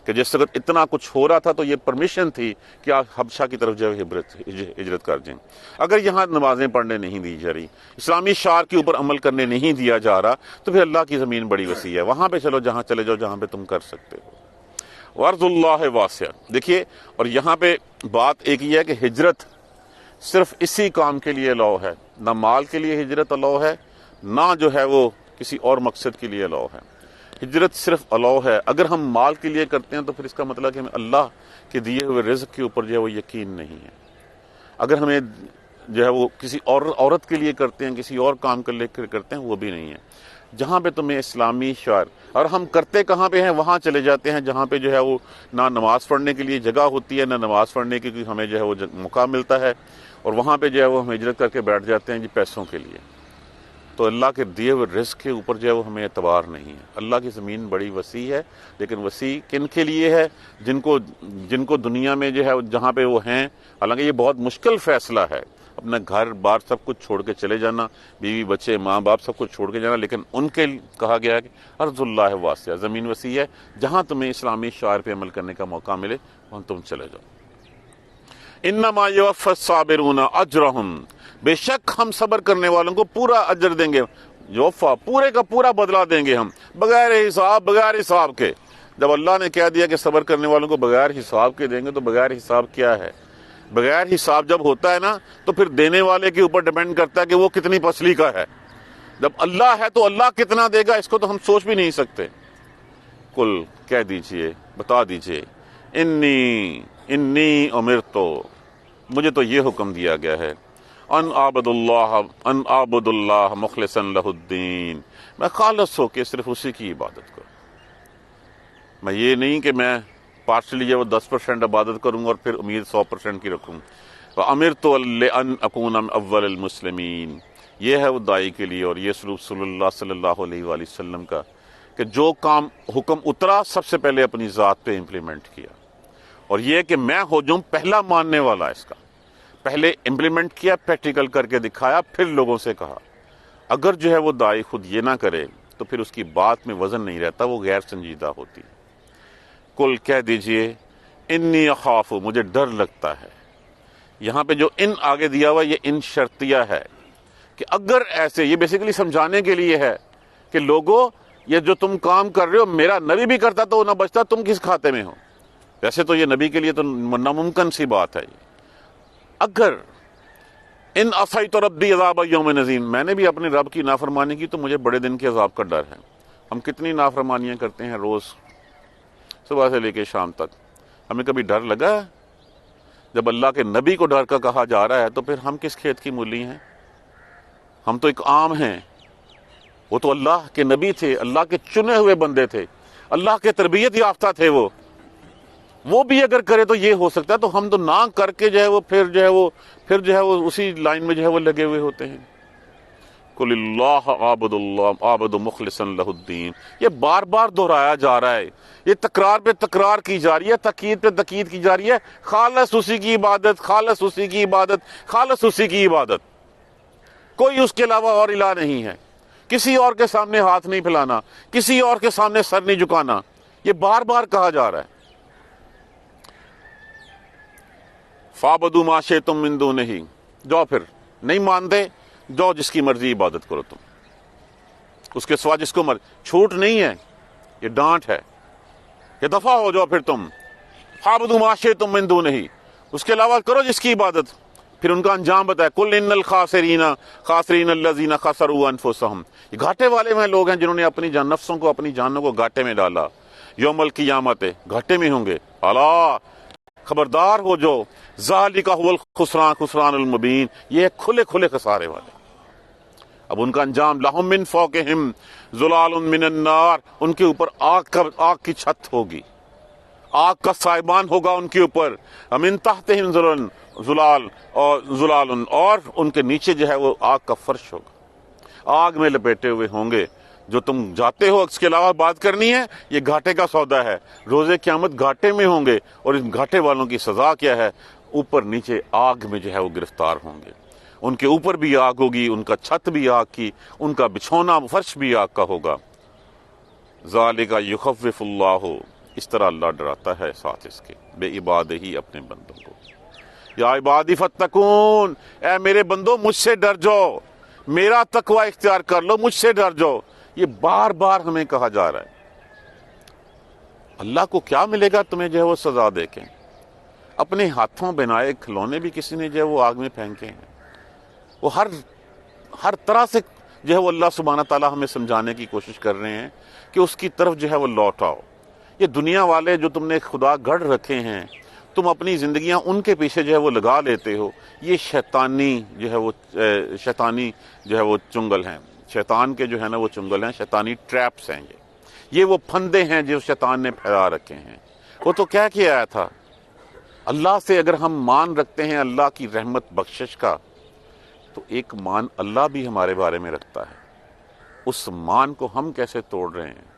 کہ جس وقت اتنا کچھ ہو رہا تھا تو یہ پرمیشن تھی کہ آپ حبشہ کی طرف جو ہے ہجرت کر جائیں۔ اگر یہاں نمازیں پڑھنے نہیں دی جا رہی، اسلامی شعار کے اوپر عمل کرنے نہیں دیا جا رہا، تو پھر اللہ کی زمین بڑی وسیع ہے، وہاں پہ چلو، جہاں چلے جاؤ جہاں پہ تم کر سکتے ہو۔ وارض اللہ واسع، دیکھیے، اور یہاں پہ بات ایک یہ ہے کہ ہجرت صرف اسی کام کے لیے الاؤ ہے، نہ مال کے لیے ہجرت الاؤ ہے، نہ جو ہے وہ کسی اور مقصد کے لیے الاؤ ہے۔ ہجرت صرف الاؤ ہے۔ اگر ہم مال کے لیے کرتے ہیں تو پھر اس کا مطلب کہ ہمیں اللہ کے دیے ہوئے رزق کے اوپر جو ہے وہ یقین نہیں ہے۔ اگر ہمیں جو ہے وہ کسی اور عورت کے لیے کرتے ہیں، کسی اور کام کے لیے کرتے ہیں، وہ بھی نہیں ہے۔ جہاں پہ تمہیں اسلامی شعار، اور ہم کرتے کہاں پہ ہیں، وہاں چلے جاتے ہیں جہاں پہ جو ہے وہ نہ نماز پڑھنے کے لیے جگہ ہوتی ہے، نہ نماز پڑھنے کی ہمیں جو ہے وہ موقع ملتا ہے، اور وہاں پہ جو ہے وہ ہم ہجرت کر کے بیٹھ جاتے ہیں جی پیسوں کے لیے۔ تو اللہ کے دیے ہوئے رزق کے اوپر جو ہے وہ ہمیں اعتبار نہیں ہے۔ اللہ کی زمین بڑی وسیع ہے، لیکن وسیع کن کے لیے ہے؟ جن کو دنیا میں جو ہے جہاں پہ وہ ہیں، حالانکہ یہ بہت مشکل فیصلہ ہے، اپنا گھر بار سب کچھ چھوڑ کے چلے جانا، بیوی بچے ماں باپ سب کچھ چھوڑ کے جانا، لیکن ان کے کہا گیا ہے کہ ارض اللہ واسعہ، زمین وسیع ہے، جہاں تمہیں اسلامی شعائر پہ عمل کرنے کا موقع ملے وہاں تم چلے جاؤ۔ انما یوفی الصابرون اجرہم، بے شک ہم صبر کرنے والوں کو پورا اجر دیں گے، یوفا، پورے کا پورا بدلہ دیں گے ہم، بغیر حساب کے۔ جب اللہ نے کہہ دیا کہ صبر کرنے والوں کو بغیر حساب کے دیں گے، تو بغیر حساب کیا ہے؟ بغیر حساب جب ہوتا ہے نا، تو پھر دینے والے کے اوپر ڈیپینڈ کرتا ہے کہ وہ کتنی پسلی کا ہے۔ جب اللہ ہے تو اللہ کتنا دے گا، اس کو تو ہم سوچ بھی نہیں سکتے۔ قل، کہہ دیجئے، بتا دیجئے، انی امرتو، مجھے تو یہ حکم دیا گیا ہے ان اعبد اللہ مخلصا لہ الدین، میں خالص ہو کے صرف اسی کی عبادت کروں. میں یہ نہیں کہ میں پارشلی وہ 10% عبادت کروں اور پھر امید 100% کی رکھوں. وَأَمِرْتُ لِأَنْ أَكُونَ مِنْ أَوَّلِ الْمُسْلِمِينَ. یہ ہے وہ داعی کے لیے اور یہ سلوک صلی اللہ علیہ وآلہ وسلم کا کہ جو کام حکم اترا سب سے پہلے اپنی ذات پہ امپلیمنٹ کیا، اور یہ کہ میں ہو جاؤں پہلا ماننے والا اس کا. پہلے امپلیمنٹ کیا، پریکٹیکل کر کے دکھایا، پھر لوگوں سے کہا. اگر جو ہے وہ داعی خود یہ نہ کرے تو پھر اس کی بات میں وزن نہیں رہتا، وہ غیر سنجیدہ ہوتی. کل کہہ دیجئے انی اخاف، مجھے ڈر لگتا ہے. یہاں پہ جو ان آگے دیا ہوا یہ ان شرطیہ ہے کہ اگر ایسے، یہ بیسیکلی سمجھانے کے لیے ہے کہ لوگوں یہ جو تم کام کر رہے ہو میرا نبی بھی کرتا تو نہ بچتا، تم کس کھاتے میں ہو. ویسے تو یہ نبی کے لیے تو ناممکن سی بات ہے. اگر ان عصیت ربی عذاب یوم نظیم، میں نے بھی اپنے رب کی نافرمانی کی تو مجھے بڑے دن کے عذاب کا ڈر ہے. ہم کتنی نافرمانیاں کرتے ہیں روز، صبح سے لے کے شام تک. ہمیں کبھی ڈر لگا؟ جب اللہ کے نبی کو ڈر کا کہا جا رہا ہے تو پھر ہم کس کھیت کی مولی ہیں؟ ہم تو ایک عام ہیں. وہ تو اللہ کے نبی تھے، اللہ کے چنے ہوئے بندے تھے، اللہ کے تربیت یافتہ تھے. وہ بھی اگر کرے تو یہ ہو سکتا ہے، تو ہم تو نہ کر کے جو ہے وہ پھر جو ہے وہ اسی لائن میں جو ہے وہ لگے ہوئے ہوتے ہیں. قل اللہ اعبد مخلصا لہ الدین. یہ بار بار دہرایا جا رہا ہے، یہ تکرار پہ تکرار کی جا رہی ہے، تاکید پہ تاکید کی جا رہی ہے. خالص اسی کی عبادت، خالص اسی کی عبادت، خالص اسی کی عبادت. کوئی اس کے علاوہ اور الہ نہیں ہے. کسی اور کے سامنے ہاتھ نہیں پھیلانا، کسی اور کے سامنے سر نہیں جھکانا. یہ بار بار کہا جا رہا ہے. فَاعْبُدُوا مَا شِئْتُم مِّن دُونِهِ. جاؤ پھر نہیں مانتے، جاؤ جس کی مرضی عبادت کرو تم، اس کے سوا جس کو چھوٹ نہیں ہے، یہ ڈانٹ ہے کہ دفع ہو جاؤ پھر تم. فَاعْبُدُوا مَا شِئْتُم مِّن دُونِهِ. اس کے علاوہ کرو جس کی عبادت. پھر ان کا انجام بتایا قُلْ إِنَّ الْخَاسِرِينَ الَّذِينَ خَسِرُوا أَنفُسَهُمْ. یہ گھاٹے والے وہ لوگ ہیں جنہوں نے اپنی نفسوں کو، اپنی جانوں کو گھاٹے میں ڈالا. یوم القیامت، گھاٹے میں ہوں گے. الا، خبردار ہو جو، ذالک هو الخسران المبین. یہ کھلے کھلے خسارے والے. اب ان کا انجام لہم من فوقہم ظلال من النار. ان کے اوپر آگ کی چھت ہوگی، آگ کا سائبان ہوگا ان کے اوپر. من تحتہم ظلال اور ان کے نیچے جو ہے وہ آگ کا فرش ہوگا. آگ میں لپیٹے ہوئے ہوں گے. جو تم جاتے ہو اس کے علاوہ بات کرنی ہے، یہ گھاٹے کا سودا ہے. روز قیامت گھاٹے میں ہوں گے، اور ان گھاٹے والوں کی سزا کیا ہے؟ اوپر نیچے آگ میں جو ہے وہ گرفتار ہوں گے. ان کے اوپر بھی آگ ہوگی، ان کا چھت بھی آگ کی، ان کا بچھونا فرش بھی آگ کا ہوگا. ذالک یخوف اللہ. اس طرح اللہ ڈراتا ہے ساتھ اس کے بے عباد ہی اپنے بندوں کو. یا عبادی فتقون، اے میرے بندو مجھ سے ڈر جاؤ، میرا تقوی اختیار کر لو، مجھ سے ڈر جاؤ. یہ بار بار ہمیں کہا جا رہا ہے. اللہ کو کیا ملے گا تمہیں جو ہے وہ سزا دے کے؟ اپنے ہاتھوں بنائے کھلونے بھی کسی نے جو ہے وہ آگ میں پھینکے ہیں. وہ ہر طرح سے جو ہے وہ اللہ سبحانہ تعالیٰ ہمیں سمجھانے کی کوشش کر رہے ہیں کہ اس کی طرف جو ہے وہ لوٹ آؤ. یہ دنیا والے جو تم نے خدا گڑھ رکھے ہیں، تم اپنی زندگیاں ان کے پیچھے جو ہے وہ لگا لیتے ہو. یہ شیطانی جو ہے وہ چنگل ہیں. شیطان کے جو ہے نا وہ چنگل ہیں، شیطانی ٹریپس ہیں. یہ وہ پھندے ہیں جو شیطان نے پھیلا رکھے ہیں. وہ تو کیا آیا تھا، اللہ سے اگر ہم مان رکھتے ہیں اللہ کی رحمت بخشش کا، تو ایک مان اللہ بھی ہمارے بارے میں رکھتا ہے. اس مان کو ہم کیسے توڑ رہے ہیں؟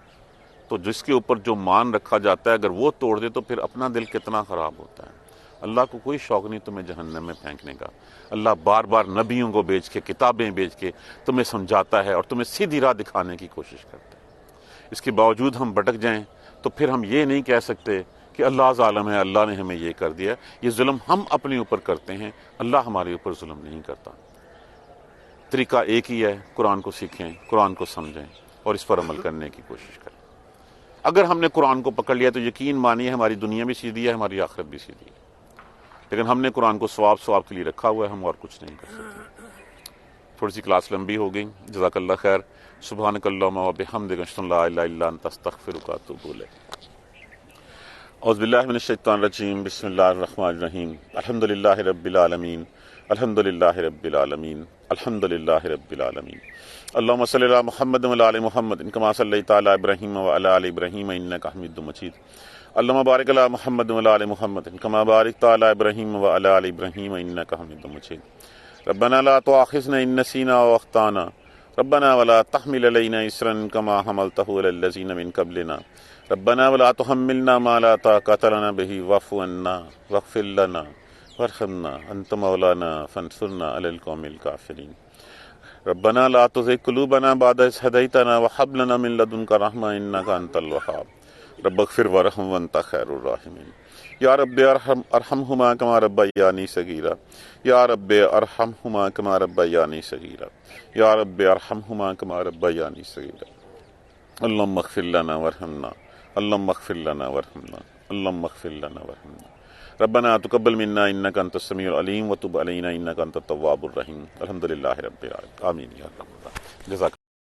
تو جس کے اوپر جو مان رکھا جاتا ہے اگر وہ توڑ دے تو پھر اپنا دل کتنا خراب ہوتا ہے. اللہ کو کوئی شوق نہیں تمہیں جہنم میں پھینکنے کا. اللہ بار بار نبیوں کو بھیج کے، کتابیں بھیج کے تمہیں سمجھاتا ہے اور تمہیں سیدھی راہ دکھانے کی کوشش کرتا ہے. اس کے باوجود ہم بھٹک جائیں تو پھر ہم یہ نہیں کہہ سکتے کہ اللہ ظالم ہے، اللہ نے ہمیں یہ کر دیا. یہ ظلم ہم اپنے اوپر کرتے ہیں، اللہ ہمارے اوپر ظلم نہیں کرتا. طریقہ ایک ہی ہے، قرآن کو سیکھیں، قرآن کو سمجھیں اور اس پر عمل کرنے کی کوشش کریں. اگر ہم نے قرآن کو پکڑ لیا تو یقین مانیے ہماری دنیا بھی سیدھی ہے، ہماری آخرت بھی سیدھی ہے. لیکن ہم نے قرآن کو ثواب کے لیے رکھا ہوا ہے، ہم اور کچھ نہیں کر سکتے. تھوڑی سی کلاس لمبی ہو گئی، جزاک اللہ خیر. سبحانک اللہم و بحمدک اشہد ان لا الہ الا انت استغفرک و اتوب الیک. اعوذ باللہ من الشیطان الرجیم بسم اللہ الرحمن الرحیم الحمد للہ رب العالمین الحمد للہ رب العالمین الحمد للہ رب العالمین اللہم صلی علی محمد وعلی آل محمد کما صلیت علی ابراہیم وعلی آل ابراہیم انک حمید مجید اللہم بارک علی محمد وعلی آل محمد کما بارکت علی ابراہیم وعلی آل ابراہیم انک حمید مجید ربنا لا تؤاخذنا ان نسینا واخطانا ربنا ولا تحمل علینا اسرا کما حملته علی الذین من قبلنا ربنا ولا تحملنا ما لا طاقة لنا به واعف عنا واغفر لنا وارحمنا انت مولانا فانصرنا على القوم الكافرين ربنا لا تزغ قلوبنا بعد إذ هديتنا وهب لنا من لدنك رحمة انك انت الوهاب رب اغفر وارحم وانت خير الراحمين یا رب ارحمهما كما ربياني صغيرا یا رب ارحمهما كما ربياني صغيرا یا رب ارحمهما كما ربياني صغيرا اللهم اغفر لنا وارحمنا اللهم اغفر لنا وارحمنا اللهم اغفر لنا وارحمنا ربنا تقبل منا انك انت السميع العليم وتب علينا انك انت التواب الرحيم الحمد لله رب العالمين آمين یا رب اللہ جزاک